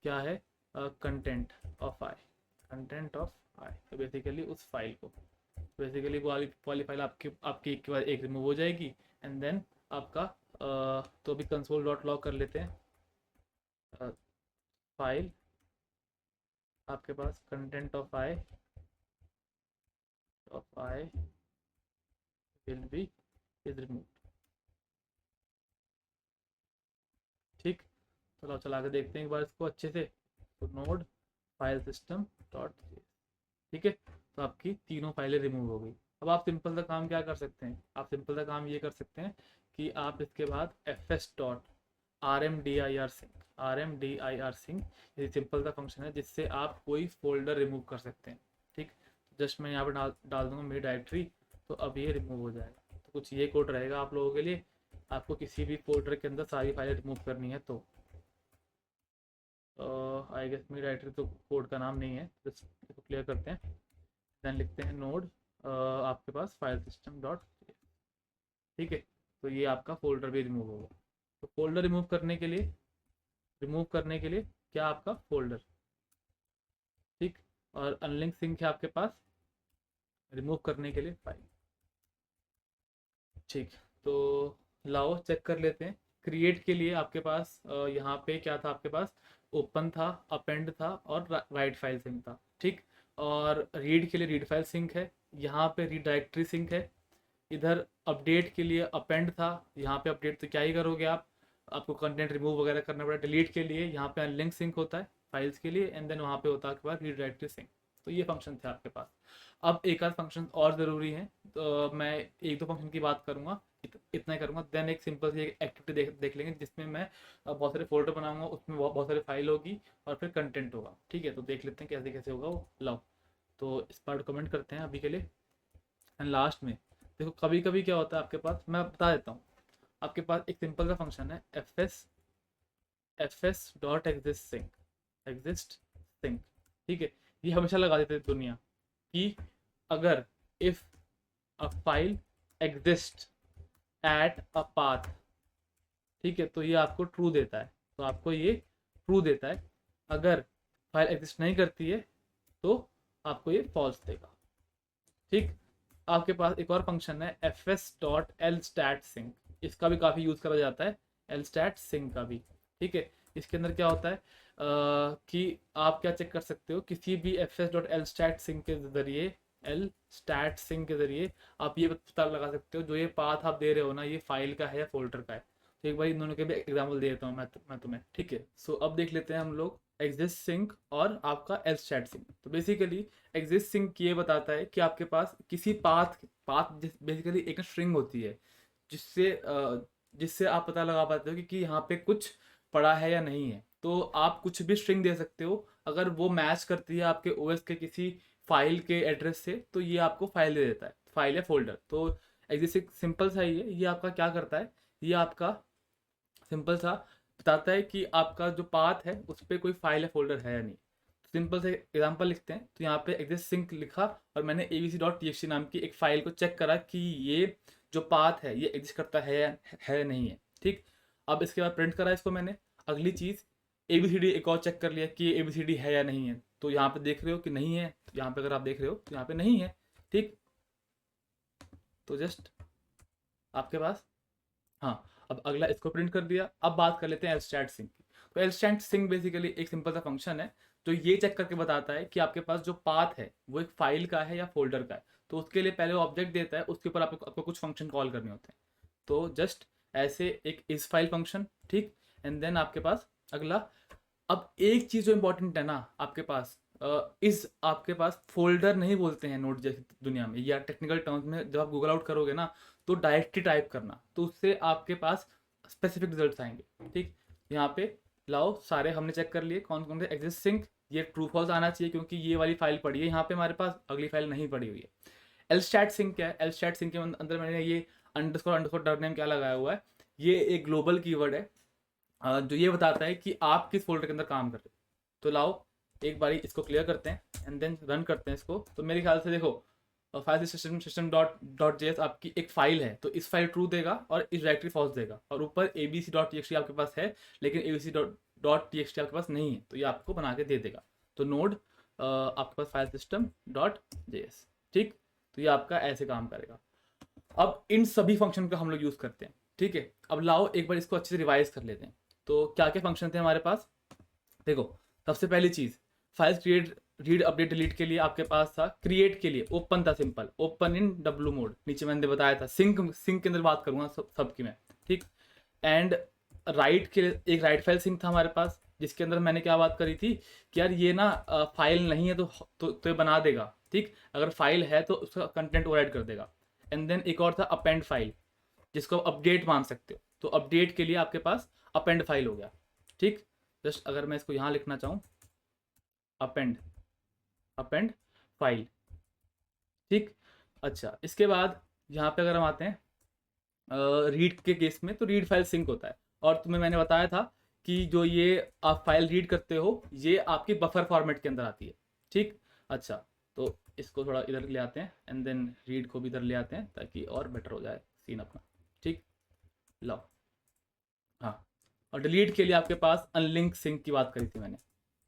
क्या है, कंटेंट ऑफ आई। तो बेसिकली उस फाइल को, बेसिकली वो वाली फाइल आपकी एक के बाद एक रिमूव हो जाएगी, एंड देन आपका तो अभी console.log कर लेते हैं। फाइल आपके पास content of I will be is remove. ठीक, चलो चला के देखते हैं एक बार इसको अच्छे से। तो नोड फाइल सिस्टम डॉट, ठीक है, तो आपकी तीनों फाइलें रिमूव हो गई। अब आप सिंपल सा काम क्या कर सकते हैं, आप सिंपल सा काम ये कर सकते हैं कि आप इसके बाद fs.rmdir sync ये सिंपल सा फंक्शन है जिससे आप कोई फोल्डर रिमूव कर सकते हैं। ठीक, जस्ट मैं यहाँ पर डाल दूंगा मेरी डायरेक्टरी, तो अब ये रिमूव हो जाएगा। तो कुछ ये कोड रहेगा आप लोगों के लिए, आपको किसी भी फोल्डर के अंदर सारी फाइलें रिमूव करनी है। तो आई गेस मेरी डायरेक्टरी तो कोड का नाम नहीं है, जस्ट इसको क्लियर करते हैं, देन लिखते हैं नोड आपके पास फाइल सिस्टम डॉट, ठीक है, तो ये आपका फोल्डर भी रिमूव होगा। तो फोल्डर रिमूव करने के लिए क्या आपका फोल्डर, ठीक, और अनलिंक सिंक है आपके पास रिमूव करने के लिए फाइल। ठीक, तो लाओ चेक कर लेते हैं। क्रिएट के लिए आपके पास यहाँ पे क्या था, आपके पास ओपन था, अपेंड था और राइट फाइल सिंक था। ठीक, और रीड के लिए रीड फाइल सिंक है, यहाँ पे रीड डायरेक्टरी सिंक है। इधर अपडेट के लिए अपेंड था, यहाँ पे अपडेट तो क्या ही करोगे आप, आपको कंटेंट रिमूव वगैरह करना पड़ा। डिलीट के लिए यहाँ पे अनलिंक सिंक होता है फाइल्स के लिए, एंड देन वहाँ पे होता है आपके पास रीड डायरेक्टरी सिंक। तो ये फंक्शन थे आपके पास। अब एक आध फंक्शन और ज़रूरी हैं, तो मैं एक दो फंक्शन की बात करूँगा, इतना ही करूँगा। देन एक सिंपल सी एक एक्टिविटी देख लेंगे जिसमें मैं बहुत सारे फोल्डर बनाऊंगा, उसमें बहुत सारी फाइल होगी और फिर कंटेंट होगा। ठीक है, तो देख लेते हैं कैसे कैसे होगा वो। लाओ, तो इस पार्ट कमेंट करते हैं अभी के लिए। एंड लास्ट में देखो, कभी कभी क्या होता है आपके पास, मैं बता देता हूँ। आपके पास एक सिंपल सा फंक्शन है F S dot exist sync. ठीक है, ये हमेशा लगा देते हैं दुनिया कि अगर if a file exist at a path, ठीक है, तो ये आपको ट्रू देता है। तो आपको ये ट्रू देता है। अगर फाइल एग्जिस्ट नहीं करती है तो आपको ये फॉल्स देगा। ठीक, आपके पास एक और फंक्शन है F S dot L stat sync. इसका भी काफ़ी यूज़ करा जाता है, एल स्टैट सिंक का भी। ठीक है, इसके अंदर क्या होता है कि आप क्या चेक कर सकते हो, किसी भी F S dot L stat sync के ज़रिए, एल स्टैट सिंक के ज़रिए आप ये पता लगा सकते हो जो ये पाथ आप दे रहे हो ना, ये फाइल का है या फोल्डर का है। तो एक बार इन दोनों के भी एग्जाम्पल दे देता हूँ मैं तुम्हें। ठीक है, सो अब देख लेते हैं हम लोग एग्जिस्ट सिंक और आपका एल स्टैट सिंक। तो बेसिकली एग्जिस्ट सिंक ये बताता है कि आपके पास किसी पाथ पाथ बेसिकली एक स्ट्रिंग होती है जिससे जिससे आप पता लगा पाते हो कि यहाँ पे कुछ पड़ा है या नहीं है। तो आप कुछ भी स्ट्रिंग दे सकते हो, अगर वो मैच करती है आपके ओएस के किसी फाइल के एड्रेस से तो ये आपको फाइल दे देता है, फाइल या फोल्डर। तो एग्जिस्ट सिंपल सा ही है, ये आपका क्या करता है, ये आपका सिंपल सा बताता है कि आपका जो पाथ है उस पर कोई फाइल या फोल्डर है या नहीं। सिंपल से एग्जांपल लिखते हैं, तो यहाँ पे एग्जिस्ट सिंक लिखा और मैंने abc.txt नाम की एक फाइल को चेक करा कि ये जो पाथ है ये एग्जिस्ट करता है या नहीं है। ठीक, अब इसके बाद प्रिंट करा इसको मैंने। अगली चीज़ ABCD एक और चेक कर लिया कि ABCD है या नहीं है। तो यहाँ पे देख रहे हो कि नहीं है, तो यहाँ पे अगर आप देख रहे हो तो यहाँ पे नहीं है। ठीक, तो जस्ट आपके पास, हाँ, अब अगला इसको प्रिंट कर दिया। अब बात कर लेते हैं एलस्टैट सिंक की। तो एलस्टैट सिंक बेसिकली एक सिंपल सा फंक्शन है जो ये चेक करके बताता है कि आपके पास जो पाथ है वो एक फाइल का है या फोल्डर का है। तो उसके लिए पहले ऑब्जेक्ट देता है, उसके ऊपर आपको कुछ फंक्शन कॉल करने होते हैं। तो जस्ट ऐसे एक इस फाइल फंक्शन। ठीक, एंड देन आपके पास अगला, अब एक चीज़ जो इंपॉर्टेंट है ना आपके पास, इस आपके पास फोल्डर नहीं बोलते हैं नोट जैसी दुनिया में, या टेक्निकल टर्म्स में जब आप गूगल आउट करोगे ना तो डायरेक्टली टाइप करना, तो उससे आपके पास स्पेसिफिक रिजल्ट्स आएंगे। ठीक, यहाँ पे लाओ सारे हमने चेक कर लिए कौन कौन से एग्जिस्ट सिंक, ये ट्रू फॉल्स आना चाहिए क्योंकि ये वाली फाइल पड़ी है यहाँ पे हमारे पास, अगली फाइल नहीं पड़ी हुई है। एलस्टैट सिंक क्या है, एलस्टैट सिंक के अंदर मैंने ये अंडरस्कोर अंडरस्कोर डर नेम क्या लगाया हुआ है, ये एक ग्लोबल कीवर्ड है जो ये बताता है कि आप किस फोल्डर के अंदर काम कर रहे हो। तो लाओ एक बारी इसको क्लियर करते हैं एंड देन रन करते हैं इसको। तो मेरे ख्याल से देखो, file system dot dot JS आपकी एक फाइल है, तो इस फाइल ट्रू देगा और इस डायरेक्टरी फॉल्स देगा, और ऊपर abc.txt आपके पास है लेकिन abc.txt आपके पास नहीं है, तो ये आपको बना के दे देगा। तो नोड आपके पास फाइल सिस्टम डॉट जेएस। ठीक, तो ये आपका ऐसे काम करेगा। अब इन सभी फंक्शन का हम लोग यूज़ करते हैं। ठीक है, अब लाओ एक बार इसको अच्छे से रिवाइज कर लेते हैं। तो क्या क्या फंक्शन थे हमारे पास, देखो, सबसे पहली चीज़ files create read update delete के लिए आपके पास था। क्रिएट के लिए ओपन था, simple open in W mode, नीचे मैंने बताया था। सिंक के अंदर बात करूँगा सब की मैं। ठीक, एंड राइट के लिए एक राइट फाइल सिंक था हमारे पास, जिसके अंदर मैंने क्या बात करी थी कि यार ये ना फाइल नहीं है तो ये बना देगा। ठीक, अगर फाइल है तो उसका कंटेंट ओवर कर देगा। एंड देन एक और था अपेंड फाइल, जिसको आप अपडेट मान सकते हो। तो अपडेट के लिए आपके पास अपेंड फाइल हो गया। ठीक, जस्ट अगर मैं इसको यहाँ लिखना चाहूँ, अपेंड अपेंड फाइल। ठीक, अच्छा, इसके बाद यहाँ पे अगर हम आते हैं रीड के केस में, तो रीड फाइल सिंक होता है। और तुम्हें मैंने बताया था कि जो ये आप फाइल रीड करते हो ये आपकी बफर फॉर्मेट के अंदर आती है। ठीक, अच्छा, तो इसको थोड़ा इधर ले आते हैं एंड देन रीड को भी इधर ले आते हैं ताकि और बेटर हो जाए सीन अपना। ठीक, लो, हाँ, और डिलीट के लिए आपके पास अनलिंक सिंक की बात करी थी मैंने।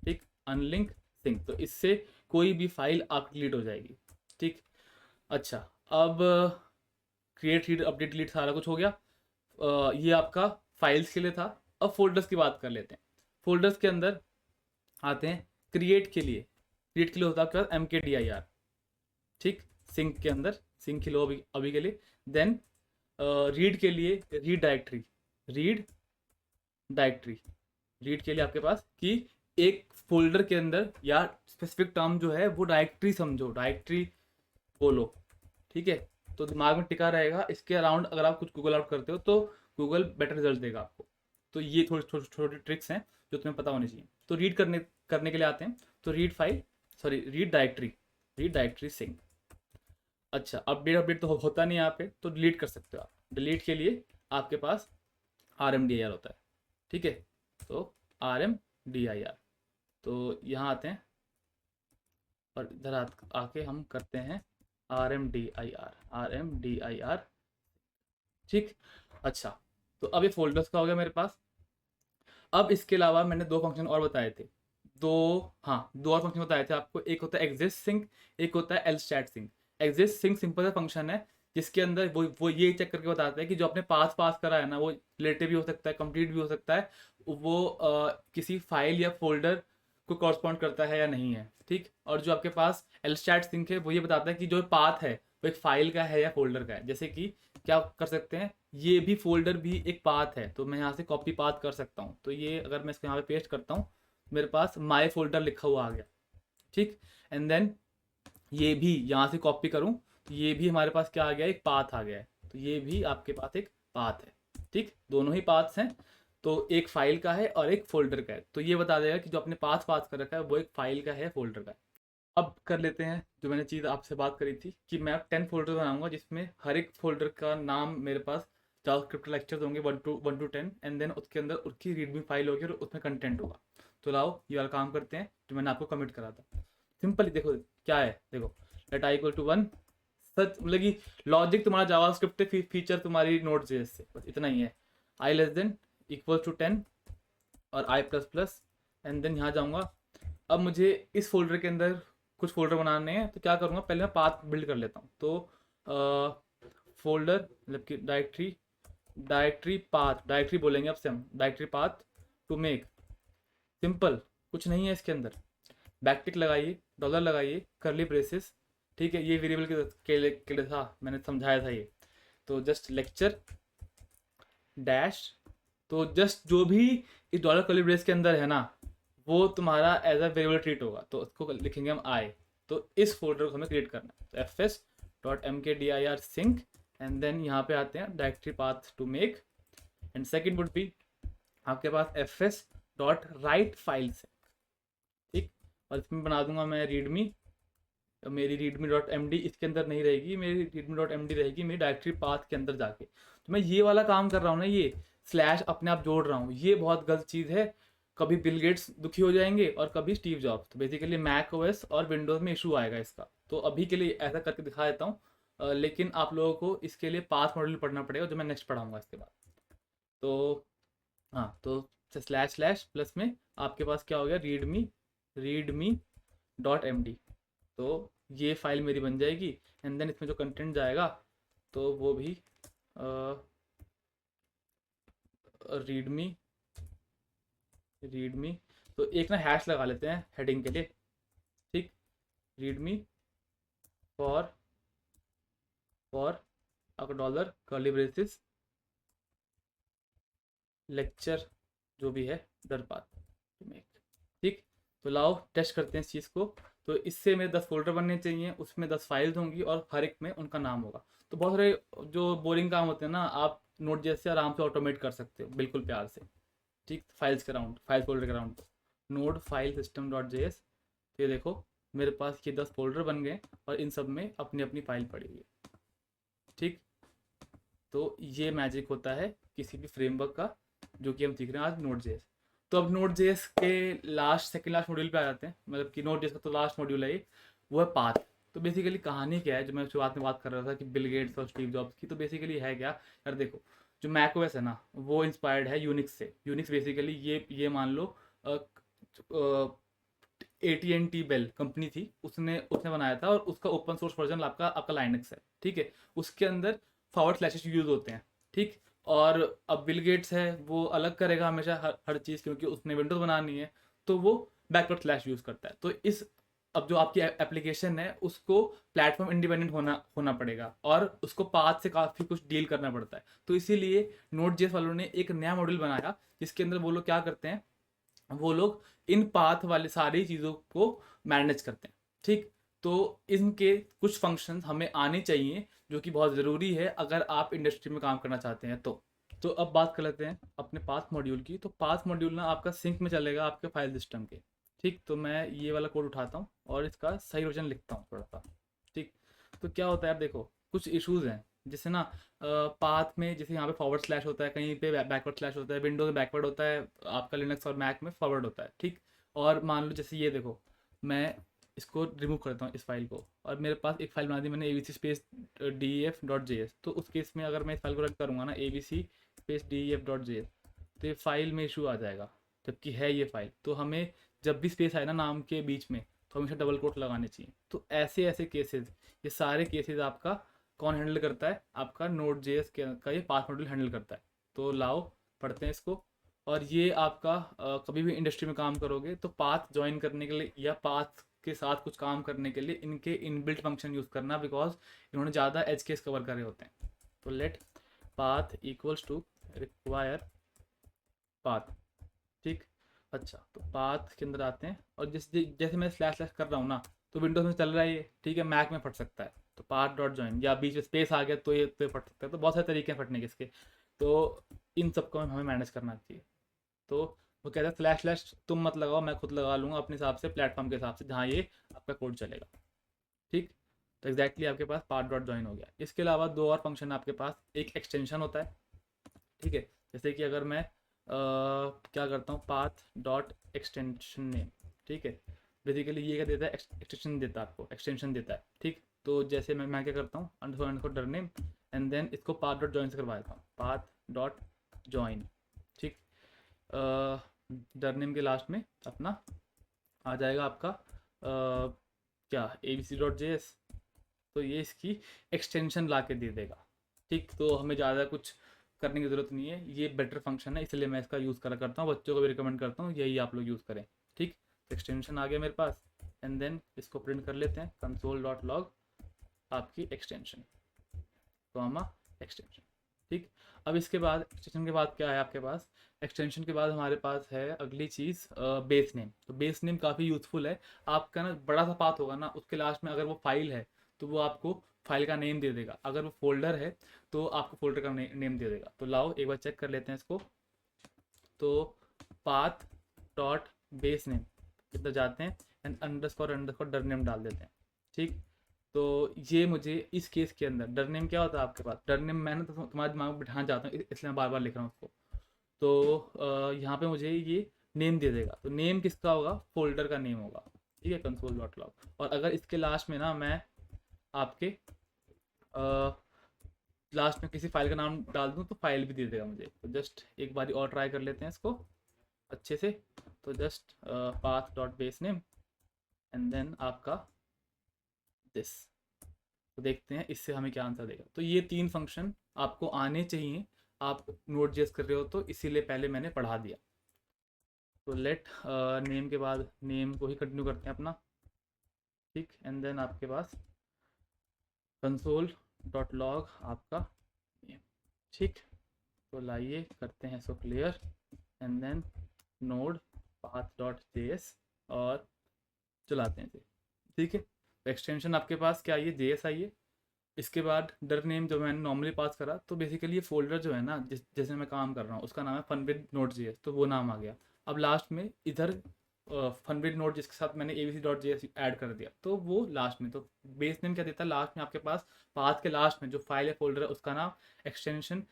ठीक, अनलिंक सिंक, तो इससे कोई भी फाइल आप डिलीट हो जाएगी। ठीक, अच्छा, अब क्रिएट, रीड, अपडेट, डिलीट सारा कुछ हो गया। ये आपका फाइल्स के लिए था। अब फोल्डर्स की बात कर लेते हैं। फोल्डर्स के अंदर आते हैं क्रिएट के लिए। क्रिएट के लिए होता है आपके पास MKDIR, ठीक, सिंक के अंदर, सिंक के लिए अभी अभी के लिए। देन रीड के लिए read directory, read directory, read के लिए आपके पास कि एक फोल्डर के अंदर या स्पेसिफिक टर्म जो है वो डायरेक्टरी समझो, डायरेक्टरी बोलो, ठीक है। तो दिमाग में टिका रहेगा। इसके अराउंड अगर आप कुछ गूगल आउट करते हो तो गूगल बेटर रिजल्ट देगा आपको। तो ये थोड़ी छोटी छोटी ट्रिक्स हैं जो तुम्हें पता होनी चाहिए। तो रीड करने के लिए आते हैं। तो read file, sorry read directory, read directory sync. अच्छा, अपडेट तो होता नहीं यहाँ पे, तो डिलीट कर सकते हो आप। डिलीट के लिए आपके पास RMDIR होता है, ठीक है। तो RMDIR, तो यहाँ आते हैं और इधर आके हम करते हैं RMDIR, ठीक। अच्छा, तो अब ये फोल्डर्स का हो गया मेरे पास। अब इसके अलावा मैंने दो फंक्शन और बताए थे, दो, हाँ दो और फंक्शन बताए थे आपको। एक होता है एग्जिस्ट सिंक, एक होता है एलस्टैट सिंक। एग्जिस्ट सिंक सिंपल सा फंक्शन है जिसके अंदर वो ये चेक करके बताता है कि जो आपने पास करा है ना, वो रिलेटिव भी हो सकता है, कंप्लीट भी हो सकता है, वो किसी फाइल या फोल्डर को कॉरस्पॉन्ड करता है या नहीं है, ठीक। और जो आपके पास एलस्टैट सिंक है वो ये बताता है कि जो पाथ है वो एक फाइल का है या फोल्डर का है। जैसे कि क्या कर सकते हैं, ये भी फोल्डर भी एक पाथ है, तो मैं यहाँ से कॉपी पाथ कर सकता हूँ। तो ये अगर मैं इसको यहाँ पे पेस्ट करता हूँ, मेरे पास माई फोल्डर लिखा हुआ आ गया, ठीक। एंड देन ये भी यहाँ से कॉपी करूँ तो ये भी हमारे पास क्या आ गया, एक पाथ आ गया है। तो ये भी आपके पास एक पाथ है, ठीक, दोनों ही पाथ्स हैं। तो एक फाइल का है और एक फोल्डर का है। तो ये बता देगा कि जो आपने पाथ कर रखा है वो एक फाइल का है, फोल्डर का है। अब कर लेते हैं जो मैंने चीज़ आपसे बात करी थी कि मैं अब 10 फोल्डर बनाऊंगा जिसमें हर एक फोल्डर का नाम मेरे पास जावास्क्रिप्ट लेक्चर्स होंगे 1 to 10, एंड देन उसके अंदर उसकी रीडमी फाइल होगी और उसमें कंटेंट होगा। तो लाओ ये वाला काम करते हैं जो मैंने आपको कमिट करा था। सिंपल, देखो क्या है, देखो लेट आई इक्वल टू 1, सच मतलब कि लॉजिक तुम्हारा जावास्क्रिप्ट है, फीचर तुम्हारी नोड.js से, बस इतना ही है। आई लेस देन इक्वल टू 10 और I++, एंड देन यहाँ जाऊँगा। अब मुझे इस फोल्डर के अंदर कुछ फोल्डर बनाने हैं, तो क्या करूँगा, पहले मैं पाथ बिल्ड कर लेता हूँ। तो फोल्डर मतलब कि डायरेक्टरी पाथ, डायरेक्टरी बोलेंगे अब से हम, directory path to make. Simple, कुछ नहीं है इसके अंदर। बैकटिक लगाइए, डॉलर लगाइए, करली ब्रेसेस, ठीक है। ये वेरिएबल के लिए था, मैंने समझाया था ये। तो जस्ट लेक्चर डैश, तो जस्ट जो भी इस डॉलर करली ब्रेस के अंदर है ना, वो तुम्हारा एज अ वेरिएबल ट्रीट होगा। तो उसको लिखेंगे हम आई। तो इस फोल्डर को हमें क्रिएट करना है। तो fs.mkdir sync, एंड देन यहाँ पे आते हैं directory path to make, and second would be आपके पास fs.write फाइल से, ठीक। और इसमें बना दूंगा मैं रीडमी, मेरी readme.md इसके अंदर नहीं रहेगी, मेरी readme.md रहेगी मेरी डायरेक्टरी पाथ के अंदर जाके। तो मैं ये वाला काम कर रहा हूँ ना, ये स्लैश अपने आप जोड़ रहा हूँ, ये बहुत गलत चीज़ है। कभी बिल गेट्स दुखी हो जाएंगे और कभी स्टीव जॉब्स। तो बेसिकली मैक ओएस और विंडोज़ में इशू आएगा इसका। तो अभी के लिए ऐसा करके दिखा देता हूँ, लेकिन आप लोगों को इसके लिए पाथ मॉड्यूल पढ़ना पड़ेगा जो मैं नेक्स्ट पढ़ाऊँगा इसके बाद। तो हाँ, तो स्लैश प्लस में आपके पास क्या हो गया, readme.md। तो ये फाइल मेरी बन जाएगी, एंड देन इसमें जो कंटेंट जाएगा तो वो भी रीडमी, तो एक ना हैश लगा लेते हैं हेडिंग के लिए, ठीक। रीडमी फॉर आपका डॉलर कर्ली ब्रेसेस लेक्चर जो भी है डर पाथ टू मेक, ठीक। तो लाओ टेस्ट करते हैं इस चीज़ को। तो इससे मेरे 10 फोल्डर बनने चाहिए, उसमें 10 फाइल्स होंगी और हर एक में उनका नाम होगा। तो बहुत सारे जो बोरिंग काम होते हैं ना, आप नोट जैसे आराम से ऑटोमेट कर सकते हो बिल्कुल प्यार से, ठीक। फाइल्स के राउंड, फाइल फोल्डर के round, node file system dot JS. तो ये देखो मेरे पास ये 10 फोल्डर बन गए और इन सब में अपनी अपनी फाइल पड़ी हुई है, ठीक। तो ये मैजिक होता है किसी भी फ्रेमवर्क का जो कि हम सीख रहे हैं आज, नोड.js। तो अब नोड.js के सेकंड लास्ट मॉड्यूल पे आ जाते हैं, मतलब कि नोड.js का तो लास्ट मॉड्यूल है ये, वो है पाथ। तो बेसिकली कहानी क्या है, जो मैं शुरुआत में बात कर रहा था कि बिल गेट्स और स्टीव जॉब्स की, तो बेसिकली है क्या यार, देखो जो मैक ओएस है ना, वो इंस्पायर्ड है यूनिक्स से। यूनिक्स बेसिकली ये मान लो AT&T बेल कंपनी थी, उसने बनाया था, और उसका ओपन सोर्स वर्जन आपका लाइनक्स है, ठीक है। उसके अंदर फॉरवर्ड स्लैशेस यूज होते हैं, ठीक। और अब बिल गेट्स है, वो अलग करेगा हमेशा हर चीज़, क्योंकि उसने विंडोज बनानी है, तो वो बैकवर्ड स्लैश यूज़ करता है। तो इस अब जो आपकी एप्लीकेशन है उसको प्लेटफॉर्म इंडिपेंडेंट होना पड़ेगा, और उसको पाथ से काफ़ी कुछ डील करना पड़ता है। तो इसीलिए नोड.जेएस वालों ने एक नया मॉड्यूल बनाया जिसके अंदर वो लोग क्या करते हैं, वो लोग इन पाथ वाले सारी चीज़ों को मैनेज करते हैं, ठीक। तो इनके कुछ फंक्शंस हमें आने चाहिए जो कि बहुत ज़रूरी है अगर आप इंडस्ट्री में काम करना चाहते हैं। तो अब बात कर लेते हैं अपने पाथ मॉड्यूल की। तो पाथ मॉड्यूल ना आपका सिंक में चलेगा आपके फाइल सिस्टम के, ठीक। तो मैं ये वाला कोड उठाता हूँ और इसका सही वर्जन लिखता हूँ थोड़ा सा, ठीक। तो क्या होता है, आप देखो कुछ इश्यूज हैं, जैसे ना पाथ में, जैसे यहाँ पे फॉरवर्ड स्लैश होता है, कहीं पे बैकवर्ड स्लैश होता है, विंडोज में बैकवर्ड होता है, आपका लिनक्स और मैक में फॉरवर्ड होता है, ठीक। और मान लो जैसे ये देखो, मैं इसको रिमूव करता हूँ इस फाइल को, और मेरे पास एक फाइल बना दी मैंने abc स्पेस def.js। तो उस केस में अगर मैं इस फाइल को रन करूँगा ना abc स्पेस def.js, तो ये फाइल में इशू आ जाएगा, जबकि है ये फाइल। तो हमें जब भी स्पेस आए ना नाम के बीच में, तो हमेशा डबल कोट लगाने चाहिए। तो ऐसे ऐसे केसेस, ये सारे केसेस आपका कौन हैंडल करता है, आपका Node.js का ये पाथ मॉड्यूल हैंडल करता है। तो लाओ पढ़ते हैं इसको। और ये आपका कभी भी इंडस्ट्री में काम करोगे तो पाथ ज्वाइन करने के लिए या पाथ के साथ कुछ काम करने के लिए इनके इनबिल्ट फंक्शन यूज़ करना, बिकॉज इन्होंने ज़्यादा एज केस कवर करे होते हैं। तो let path equals to require path, ठीक। अच्छा, तो पाथ के अंदर आते हैं, और जैसे मैं स्लैश स्लैश कर रहा हूँ ना, तो विंडोज में चल रहा है ये, ठीक है, मैक में फट सकता है। तो पाथ डॉट ज्वाइन, या बीच में स्पेस आ गया तो ये फट सकता है। तो बहुत सारे तरीके हैं फटने के इसके, तो इन सबको हमें मैनेज करना चाहिए। तो वो कहता है स्लैश स्लैश तुम मत लगाओ, मैं खुद लगा लूँगा अपने हिसाब से, प्लेटफॉर्म के हिसाब से जहाँ ये आपका कोड चलेगा, ठीक। तो एग्जैक्टली आपके पास पाथ डॉट ज्वाइन हो गया। इसके अलावा दो और फंक्शन आपके पास, एक एक्सटेंशन होता है, ठीक है। जैसे कि अगर मैं क्या करता हूँ, पाथ डॉट एक्सटेंशन नेम, ठीक है। बेसिकली ये क्या देता है, एक्सटेंशन देता है आपको, एक्सटेंशन देता है, ठीक। तो जैसे मैं क्या करता हूँ, अंडरस्कोर डर नेम, एंड देन इसको पाथ डॉट ज्वाइन से करवा देता हूँ, पाथ डॉट ज्वाइन, ठीक। डर नेम के लास्ट में अपना आ जाएगा आपका क्या, abc.js। तो ये इसकी एक्सटेंशन ला के दे देगा, ठीक। तो हमें ज़्यादा कुछ करने की ज़रूरत नहीं है, ये बेटर फंक्शन है, इसलिए मैं इसका यूज़ करा करता हूँ, बच्चों को भी रिकमेंड करता हूँ यही आप लोग यूज़ करें, ठीक। एक्सटेंशन आ गया मेरे पास, एंड देन इसको प्रिंट कर लेते हैं, console.log आपकी एक्सटेंशन, कॉमा एक्सटेंशन, ठीक। अब इसके बाद एक्सटेंशन के बाद क्या है आपके पास, एक्सटेंशन के बाद हमारे पास है अगली चीज़ बेस नेम। तो बेस नेम काफ़ी यूज़फुल है। आपका ना बड़ा सा पाथ होगा ना, उसके लास्ट में अगर वो फाइल है तो वो आपको फाइल का नेम दे देगा, अगर वो फोल्डर है तो आपको फोल्डर का नेम दे देगा। तो लाओ एक बार चेक कर लेते हैं इसको। तो पाथ डॉट बेस नेम इधर जाते हैं, एंड अंडरस्कोर डर नेम डाल देते हैं, ठीक। तो ये मुझे इस केस के अंदर डर नेम क्या होता है आपके पास, डर नेम मैंने तो तुम्हारे दिमाग में बिठाना चाहता हूँ, इसलिए मैं बार बार लिख रहा हूँ उसको। तो यहाँ पे मुझे ये नेम दे देगा। तो नेम किसका होगा, फोल्डर का नेम होगा, ठीक है, console.log। और अगर इसके लास्ट में ना मैं आपके लास्ट में किसी फाइल का नाम डाल दूँ तो फाइल भी दे देगा मुझे। तो जस्ट एक बारी और ट्राई कर लेते हैं इसको अच्छे से। तो just path dot base name, and then आपका दिस। तो देखते हैं इससे हमें क्या आंसर देगा। तो ये तीन फंक्शन आपको आने चाहिए, आप Node.js कर रहे हो तो, इसीलिए पहले मैंने पढ़ा दिया। तो लेट नेम के बाद नेम को ही कंटिन्यू करते हैं अपना, ठीक। एंड देन आपके पास console.log आपका नेम, ठीक। तो लाइए करते हैं इसको clear, and then node path.js और चलाते हैं इसे, ठीक है। तो एक्सटेंशन आपके पास क्या आइए, JS आइए। इसके बाद डर नेम जो मैंने नॉर्मली पास करा, तो बेसिकली ये फोल्डर जो है ना जैसे मैं काम कर रहा हूँ उसका नाम है funwidth.js, तो वो नाम आ गया। अब लास्ट में इधर funwidth नोट जिसके साथ मैंने abc.js ऐड कर दिया, तो वो लास्ट में। तो बेस नेम क्या देता है, लास्ट में आपके पास पाथ के लास्ट में जो फाइल या फोल्डर है उसका नाम एक्सटेंशन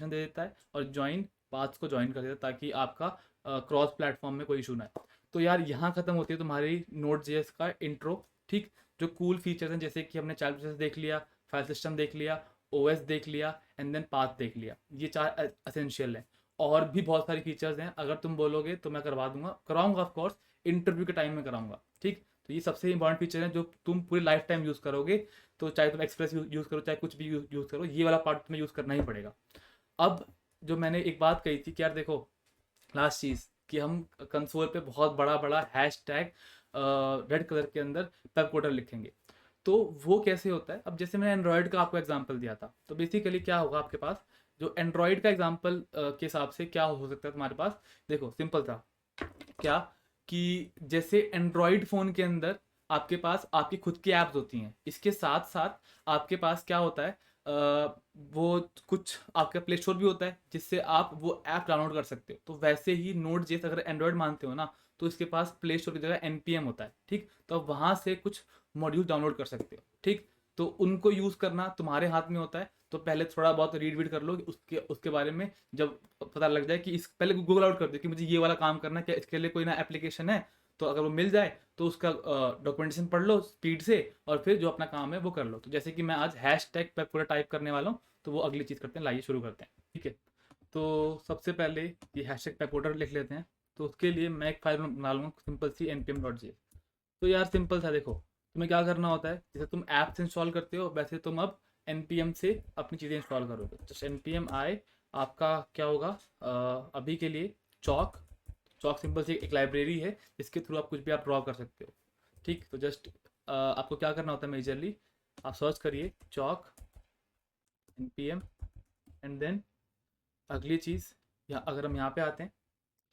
दे देता है, और ज्वाइन पाथ को ज्वाइन कर देता है ताकि आपका क्रॉस प्लेटफॉर्म में कोई इशू ना है। तो यार यहाँ खत्म होती है तुम्हारी Node.js का इंट्रो, ठीक। जो कूल फीचर्स हैं जैसे कि हमने चाइल्ड प्रोसेस देख लिया, फाइल सिस्टम देख लिया, ओएस देख लिया, एंड देन पाथ देख लिया, ये चार एसेंशियल हैं। और भी बहुत सारी फीचर्स हैं, अगर तुम बोलोगे तो मैं करवा दूंगा, कराऊंगा ऑफ कोर्स, इंटरव्यू के टाइम में कराऊंगा, ठीक। तो ये सबसे इंपॉर्टेंट फीचर है जो तुम पूरी लाइफ टाइम यूज़ करोगे। तो चाहे तुम एक्सप्रेस यूज़ करो, चाहे कुछ भी यूज़ करो, ये वाला पार्ट तुम्हें यूज़ करना ही पड़ेगा। अब जो मैंने एक बात कही थी कि यार देखो, लास्ट चीज़ कि हम कंसोल पे बहुत बड़ा बड़ा हैश टैग रेड कलर के अंदर पेप कोडर लिखेंगे। तो वो कैसे होता है, अब जैसे मैंने एंड्रॉयड का आपको एग्जांपल दिया था, तो बेसिकली क्या होगा आपके पास, जो एंड्रॉयड का एग्जांपल के हिसाब से क्या हो सकता है तुम्हारे पास, देखो सिंपल था क्या, कि जैसे एंड्रॉयड फ़ोन के अंदर आपके पास आपकी खुद की ऐप्स होती हैं, इसके साथ साथ आपके पास क्या होता है, वो कुछ आपका प्ले स्टोर भी होता है जिससे आप वो ऐप डाउनलोड कर सकते हो। तो वैसे ही नोट जेस अगर एंड्रॉयड मानते हो ना, तो इसके पास प्ले स्टोर की जगह एनपीएम होता है, ठीक। तो आप वहाँ से कुछ मॉड्यूल डाउनलोड कर सकते हो, ठीक। तो उनको यूज़ करना तुम्हारे हाथ में होता है। तो पहले थोड़ा बहुत रीड वीड कर लो उसके उसके बारे में, जब पता लग जाए कि इस पहले गूगल आउट कर दो कि मुझे ये वाला काम करना है, क्या इसके लिए कोई ना एप्लीकेशन है, तो अगर वो मिल जाए तो उसका डॉक्यूमेंटेशन पढ़ लो स्पीड से, और फिर जो अपना काम है वो कर लो। तो जैसे कि मैं आज हैश टैग पर पूरा टाइप करने वाला हूँ, तो वो अगली चीज़ करते हैं, लाइए शुरू करते हैं, ठीक है। तो सबसे पहले ये हैश टैग पेपोटर लिख लेते हैं। तो उसके लिए मैं एक फाइल बना लूँगा सिंपल सी npm.js। तो यार सिंपल सा, देखो तुम्हें क्या करना होता है, जैसे तुम ऐप्स इंस्टॉल करते हो वैसे तुम अब npm से अपनी चीज़ें इंस्टॉल करोगे। जस्ट npm आई, आपका क्या होगा, अभी के लिए चॉक। चॉक सिंपल सी एक लाइब्रेरी है जिसके थ्रू आप कुछ भी आप ड्रॉ कर सकते हो, ठीक। तो जस्ट आपको क्या करना होता है, मेजरली आप सर्च करिए चॉक npm, एंड देन अगली चीज़, या अगर हम यहाँ पे आते हैं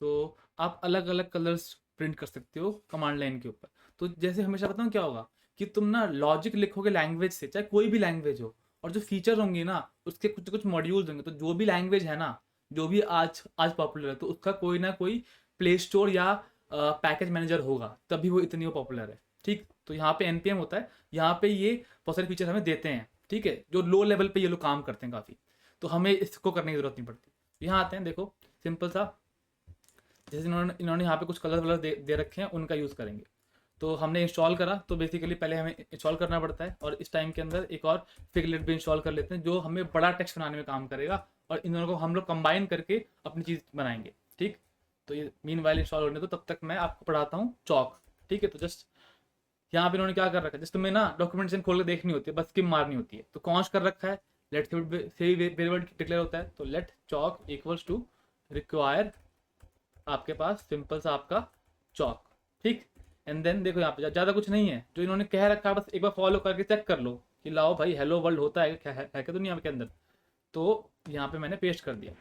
तो आप अलग अलग कलर्स प्रिंट कर सकते हो कमांड लाइन के ऊपर। तो जैसे हमेशा बताऊँ क्या होगा, कि तुम ना लॉजिक लिखोगे लैंग्वेज से, चाहे कोई भी लैंग्वेज हो, और जो फीचर होंगे ना उसके कुछ कुछ मॉड्यूल्स होंगे। तो जो भी लैंग्वेज है ना, जो भी आज आज पॉपुलर है, तो उसका कोई ना कोई प्ले स्टोर या पैकेज मैनेजर होगा, तभी वो इतनी वो पॉपुलर है, ठीक। तो यहाँ पे npm होता है, यहाँ पे ये बहुत सारे फीचर हमें देते हैं, ठीक है, जो लो लेवल पे ये लोग काम करते हैं काफ़ी। तो हमें इसको करने की जरूरत नहीं पड़ती। यहाँ आते हैं, देखो सिंपल सा, जैसे इन्होंने इन्होंने यहाँ पे कुछ कलर वलर दे रखे हैं, उनका यूज़ करेंगे। तो हमने इंस्टॉल करा, तो बेसिकली पहले हमें इंस्टॉल करना पड़ता है, और इस टाइम के अंदर एक और फिगलेट भी इंस्टॉल कर लेते हैं जो हमें बड़ा टेक्स्ट बनाने में काम करेगा, और इन दोनों को हम लोग कंबाइन करके अपनी चीज़ बनाएंगे, ठीक। तो ये मीन वाइल इंस्टॉल होने दो, तब तक मैं आपको पढ़ाता हूँ चॉक, ठीक है। तो जस्ट यहाँ पे इन्होंने क्या कर रखा है, जस्ट तुम्हें ना डॉक्यूमेंटेशन खोल के देखनी होती है, बस स्किम मारनी होती है। तो कौन कर रखा है, लेट से वेरिएबल डिक्लेयर होता है, तो let chalk equals to require आपके पास सिंपल सा आपका चॉक, ठीक। एंड देन देखो यहाँ पे ज़्यादा कुछ नहीं है जो इन्होंने कह रखा है, बस एक बार फॉलो करके चेक कर लो कि लाओ भाई हेलो वर्ल्ड होता है क्या, है क्या दुनिया के अंदर। तो यहाँ पे मैंने पेस्ट कर दिया,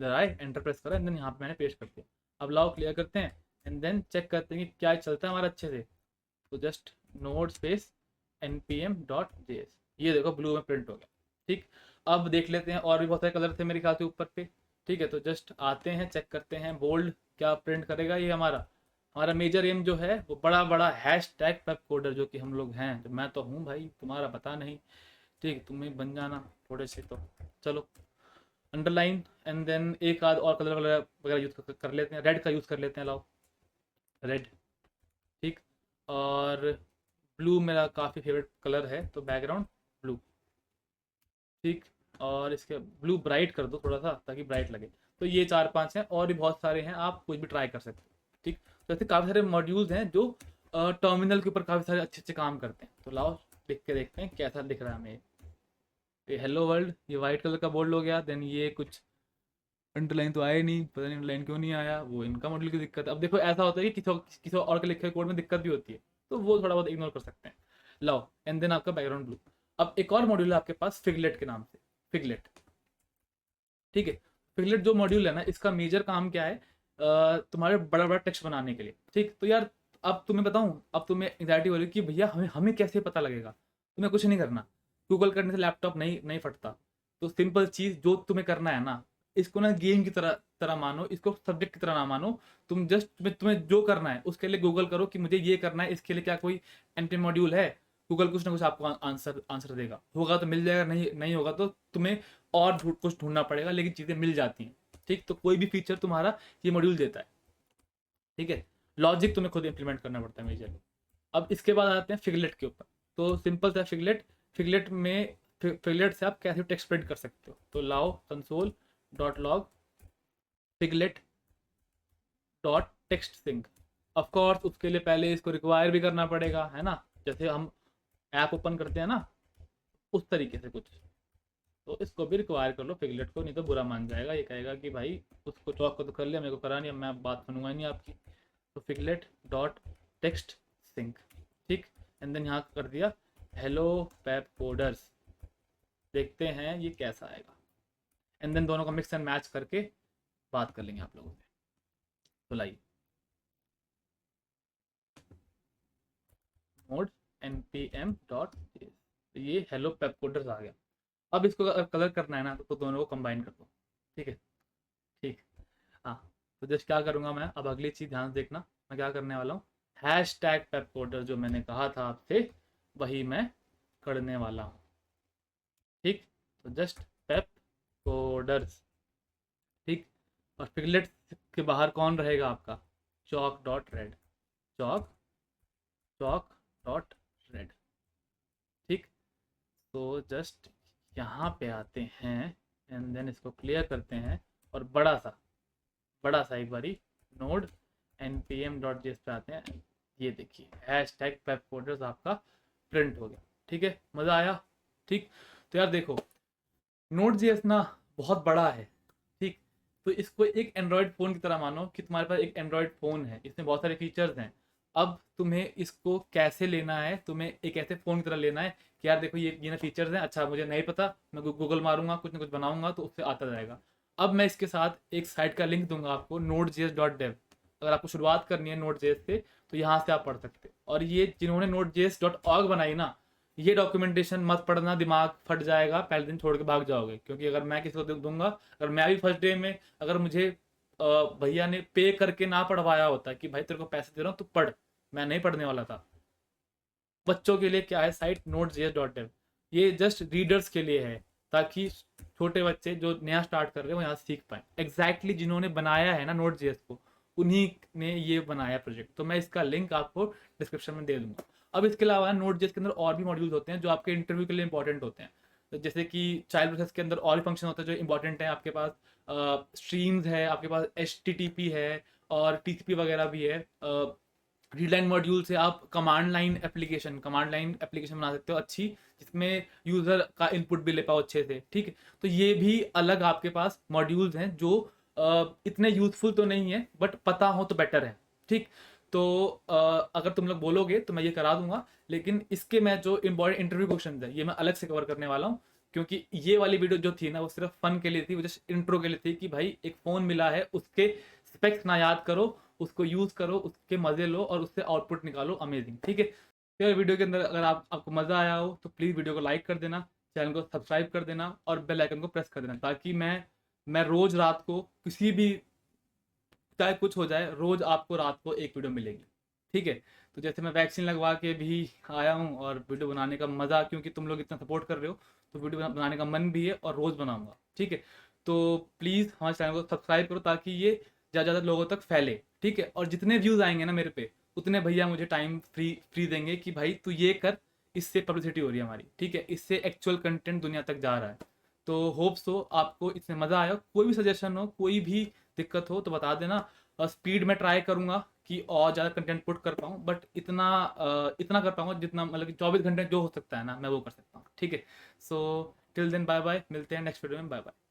इधर आए एंटर प्रेस करा, एंड देन यहाँ पे मैंने पेस्ट कर दिया। अब लाओ क्लियर करते हैं, एंड देन चेक करते हैं कि क्या चलता है हमारा अच्छे से। तो जस्ट नोड स्पेस npm.js, ये देखो ब्लू में प्रिंट हो गया, ठीक। अब देख लेते हैं, और भी बहुत सारे कलर थे मेरे ख्याल से ऊपर पे, ठीक है। तो जस्ट आते हैं, चेक करते हैं बोल्ड क्या प्रिंट करेगा। ये हमारा हमारा मेजर एम जो है वो बड़ा बड़ा हैश टैग पेप कोडर जो कि हम लोग हैं, जो मैं तो हूँ भाई, तुम्हारा पता नहीं, ठीक। तुम्हें बन जाना थोड़े से, तो चलो अंडरलाइन, एंड देन एक आध और कलर वगैरह यूज़ कर लेते हैं, रेड का यूज़ कर लेते हैं, लाओ रेड, ठीक। और ब्लू मेरा काफ़ी फेवरेट कलर है, तो बैकग्राउंड ब्लू, ठीक। और इसके ब्लू ब्राइट कर दो थोड़ा सा ताकि ब्राइट लगे। तो ये चार पांच हैं, और भी बहुत सारे हैं, आप कुछ भी ट्राई कर सकते हो, ठीक। तो ऐसे काफ़ी सारे मॉड्यूल्स हैं जो टर्मिनल के ऊपर काफ़ी सारे अच्छे अच्छे काम करते हैं। तो लाओ लिख के देखते हैं कैसा दिख रहा है हमें। ये हेलो वर्ल्ड, ये वाइट कलर का बोल्ड हो गया, देन ये कुछ अंडरलाइन तो आया नहीं, पता नहीं अंडरलाइन क्यों नहीं आया, वो इनका मॉड्यूल की दिक्कत है। अब देखो ऐसा होता है कि किसी और के लिखे कोड में दिक्कत भी होती है, तो वो थोड़ा बहुत इग्नोर कर सकते हैं। लाओ एंड देन आपका बैकग्राउंड ब्लू। अब एक और मॉड्यूल है आपके पास फिगलेट के नाम से, फिगलेट, ठीक है। फिगलेट जो मॉड्यूल है ना, इसका मेजर काम क्या है, तुम्हारे बड़ा बड़ा टेक्स्ट बनाने के लिए, ठीक। तो यार अब तुम्हें बताऊं, अब तुम्हें एंग्जाइटी हो रही है कि भैया हमें हमें कैसे पता लगेगा। तुम्हें कुछ नहीं करना, गूगल करने से लैपटॉप नहीं नहीं फटता। तो सिंपल चीज़ जो तुम्हें करना है ना, इसको ना गेम की तरह तरह मानो, इसको सब्जेक्ट की तरह ना मानो। तुम जस्ट तुम्हें जो करना है उसके लिए गूगल करो कि मुझे ये करना है, इसके लिए क्या कोई एंटी मॉड्यूल है। गूगल कुछ ना कुछ आपको आंसर आंसर देगा, होगा तो मिल जाएगा, नहीं नहीं होगा तो तुम्हें और कुछ ढूंढना पड़ेगा, लेकिन चीज़ें मिल जाती हैं, ठीक। तो कोई भी फीचर तुम्हारा ये मॉड्यूल देता है, ठीक है। लॉजिक तुम्हें खुद इंप्लीमेंट करना पड़ता है मेजरली। अब इसके बाद आते हैं फिगलेट के ऊपर। तो सिंपल सा फिगलेट, फिगलेट में फिगलेट से आप कैसे टेक्स्ट प्रिंट कर सकते हो। तो लाओ console dot log figlet dot text sync, of course उसके लिए पहले इसको रिक्वायर भी करना पड़ेगा, है ना, जैसे हम ऐप ओपन करते हैं ना, उस तरीके से कुछ। तो इसको भी रिक्वायर कर लो फिगलेट को, नहीं तो बुरा मान जाएगा, ये कहेगा कि भाई उसको चौक को तो कर लिया, मेरे को करा नहीं, अब मैं बात सुनूंगा नहीं आपकी। तो फिगलेट डॉट टेक्स्ट सिंक, ठीक, एंड देन यहाँ कर दिया हेलो पेप कोडर्स, देखते हैं ये कैसा आएगा, एंड देन दोनों का मिक्स एंड मैच करके बात कर लेंगे आप लोगों से। तो लाइए मोड npm डॉट, ये हेलो पेप कोडर्स आ गया। अब इसको अगर कलर करना है ना तो दोनों को कंबाइन कर दो, ठीक है, ठीक। हाँ, तो जस्ट क्या करूँगा मैं, अब अगली चीज़ ध्यान से देखना, मैं क्या करने वाला हूँ, हैश टैग पेप कोडर जो मैंने कहा था आपसे वही मैं करने वाला हूँ, ठीक। तो जस्ट पेप कोडर्स, ठीक। और फिगलेट के बाहर कौन रहेगा आपका, chalk dot red, chalk chalk dot red, ठीक। तो जस्ट यहाँ पे आते हैं एंड देन इसको क्लियर करते हैं, और बड़ा सा एक बारी नोड npm डॉट जेएस पे आते हैं, ये देखिए हैश टैग पेप कोडर्स आपका प्रिंट हो गया, ठीक है, मज़ा आया, ठीक। तो यार देखो, नोड जेएस ना बहुत बड़ा है, ठीक। तो इसको एक एंड्रॉयड फ़ोन की तरह मानो कि तुम्हारे पास एक एंड्रॉयड फ़ोन है, इसमें बहुत सारे फीचर्स हैं। अब तुम्हें इसको कैसे लेना है, तुम्हें एक ऐसे फ़ोन की तरह लेना है कि यार देखो ये ना फीचर्स हैं, अच्छा मुझे नहीं पता, मैं गूगल मारूंगा, कुछ ना कुछ बनाऊंगा तो उससे आता जाएगा। अब मैं इसके साथ एक साइट का लिंक दूंगा आपको, node.js.dev, अगर आपको शुरुआत करनी है node.js से तो यहाँ से आप पढ़ सकते हैं। और ये जिन्होंने node.js.org बनाई ना, ये डॉक्यूमेंटेशन मत पढ़ना, दिमाग फट जाएगा, पहले दिन छोड़ के भाग जाओगे, क्योंकि अगर मैं किसी को दूंगा, अगर मैं भी फर्स्ट डे में अगर मुझे भैया ने पे करके ना पढ़वाया होता कि भाई तेरे को पैसे दे रहा हूँ तो पढ़, मैं नहीं पढ़ने वाला था। बच्चों के लिए क्या है साइट node.js.dev, ये जस्ट रीडर्स के लिए है, ताकि छोटे बच्चे जो नया स्टार्ट कर रहे हैं वो यहाँ सीख पाए। एग्जैक्टली जिन्होंने बनाया है ना node.js को, उन्हीं ने ये बनाया प्रोजेक्ट, तो मैं इसका लिंक आपको डिस्क्रिप्शन में दे दूंगा। अब इसके अलावा node.js के अंदर और भी मॉड्यूल्स होते हैं जो आपके इंटरव्यू के लिए इंपॉर्टेंट होते हैं, तो जैसे कि चाइल्ड प्रोसेस के अंदर और भी फंक्शन होता है जो इंपॉर्टेंट है, आपके पास स्ट्रीम्स है, आपके पास HTTP है, और TCP वगैरह भी है। रीड लाइन मॉड्यूल से आप कमांड लाइन एप्लीकेशन बना सकते हो अच्छी, जिसमें यूज़र का इनपुट भी ले पाओ अच्छे से, ठीक है। तो ये भी अलग आपके पास मॉड्यूल्स हैं जो इतने यूजफुल तो नहीं है, बट पता हो तो बेटर है, ठीक। तो अगर तुम लोग बोलोगे तो मैं ये करा दूंगा, लेकिन इसके मैं जो इम्पोर्टेंट इंटरव्यू क्वेश्चन है ये मैं अलग से कवर करने वाला हूँ, क्योंकि ये वाली वीडियो जो थी ना वो सिर्फ फन के लिए थी, वो जस्ट इंट्रो के लिए थी कि भाई एक फ़ोन मिला है, उसके स्पेक्स ना याद करो, उसको यूज़ करो, उसके मज़े लो और उससे आउटपुट निकालो अमेजिंग, ठीक है। तो यार वीडियो के अंदर अगर आपको मज़ा आया हो तो प्लीज़ वीडियो को लाइक कर देना, चैनल को सब्सक्राइब कर देना और बेल आइकन को प्रेस कर देना, ताकि मैं रोज़ रात को किसी भी, चाहे कुछ हो जाए, रोज़ आपको रात को एक वीडियो मिलेगी, ठीक है। तो जैसे मैं वैक्सीन लगवा के भी आया हूँ और वीडियो बनाने का मज़ा, क्योंकि तुम लोग इतना सपोर्ट कर रहे हो तो वीडियो बनाने का मन भी है और रोज़ बनाऊंगा, ठीक है। तो प्लीज़ हमारे चैनल को सब्सक्राइब करो ताकि ये ज़्यादा ज़्यादा लोगों तक फैले, ठीक है। और जितने व्यूज़ आएंगे ना मेरे पे, उतने भैया मुझे टाइम फ्री देंगे कि भाई तू ये कर, इससे पब्लिसिटी हो रही है हमारी, ठीक है, इससे एक्चुअल कंटेंट दुनिया तक जा रहा है। तो होप सो आपको इसमें मज़ा आया, कोई भी सजेशन हो, कोई भी दिक्कत हो तो बता देना। स्पीड में ट्राई करूँगा कि और ज़्यादा कंटेंट पुट कर पाऊँ, बट इतना कर पाऊँगा जितना, मतलब कि 24 घंटे जो हो सकता है ना मैं वो कर सकता हूँ, ठीक है। So till then bye bye, मिलते हैं नेक्स्ट वीडियो में, बाय बाय।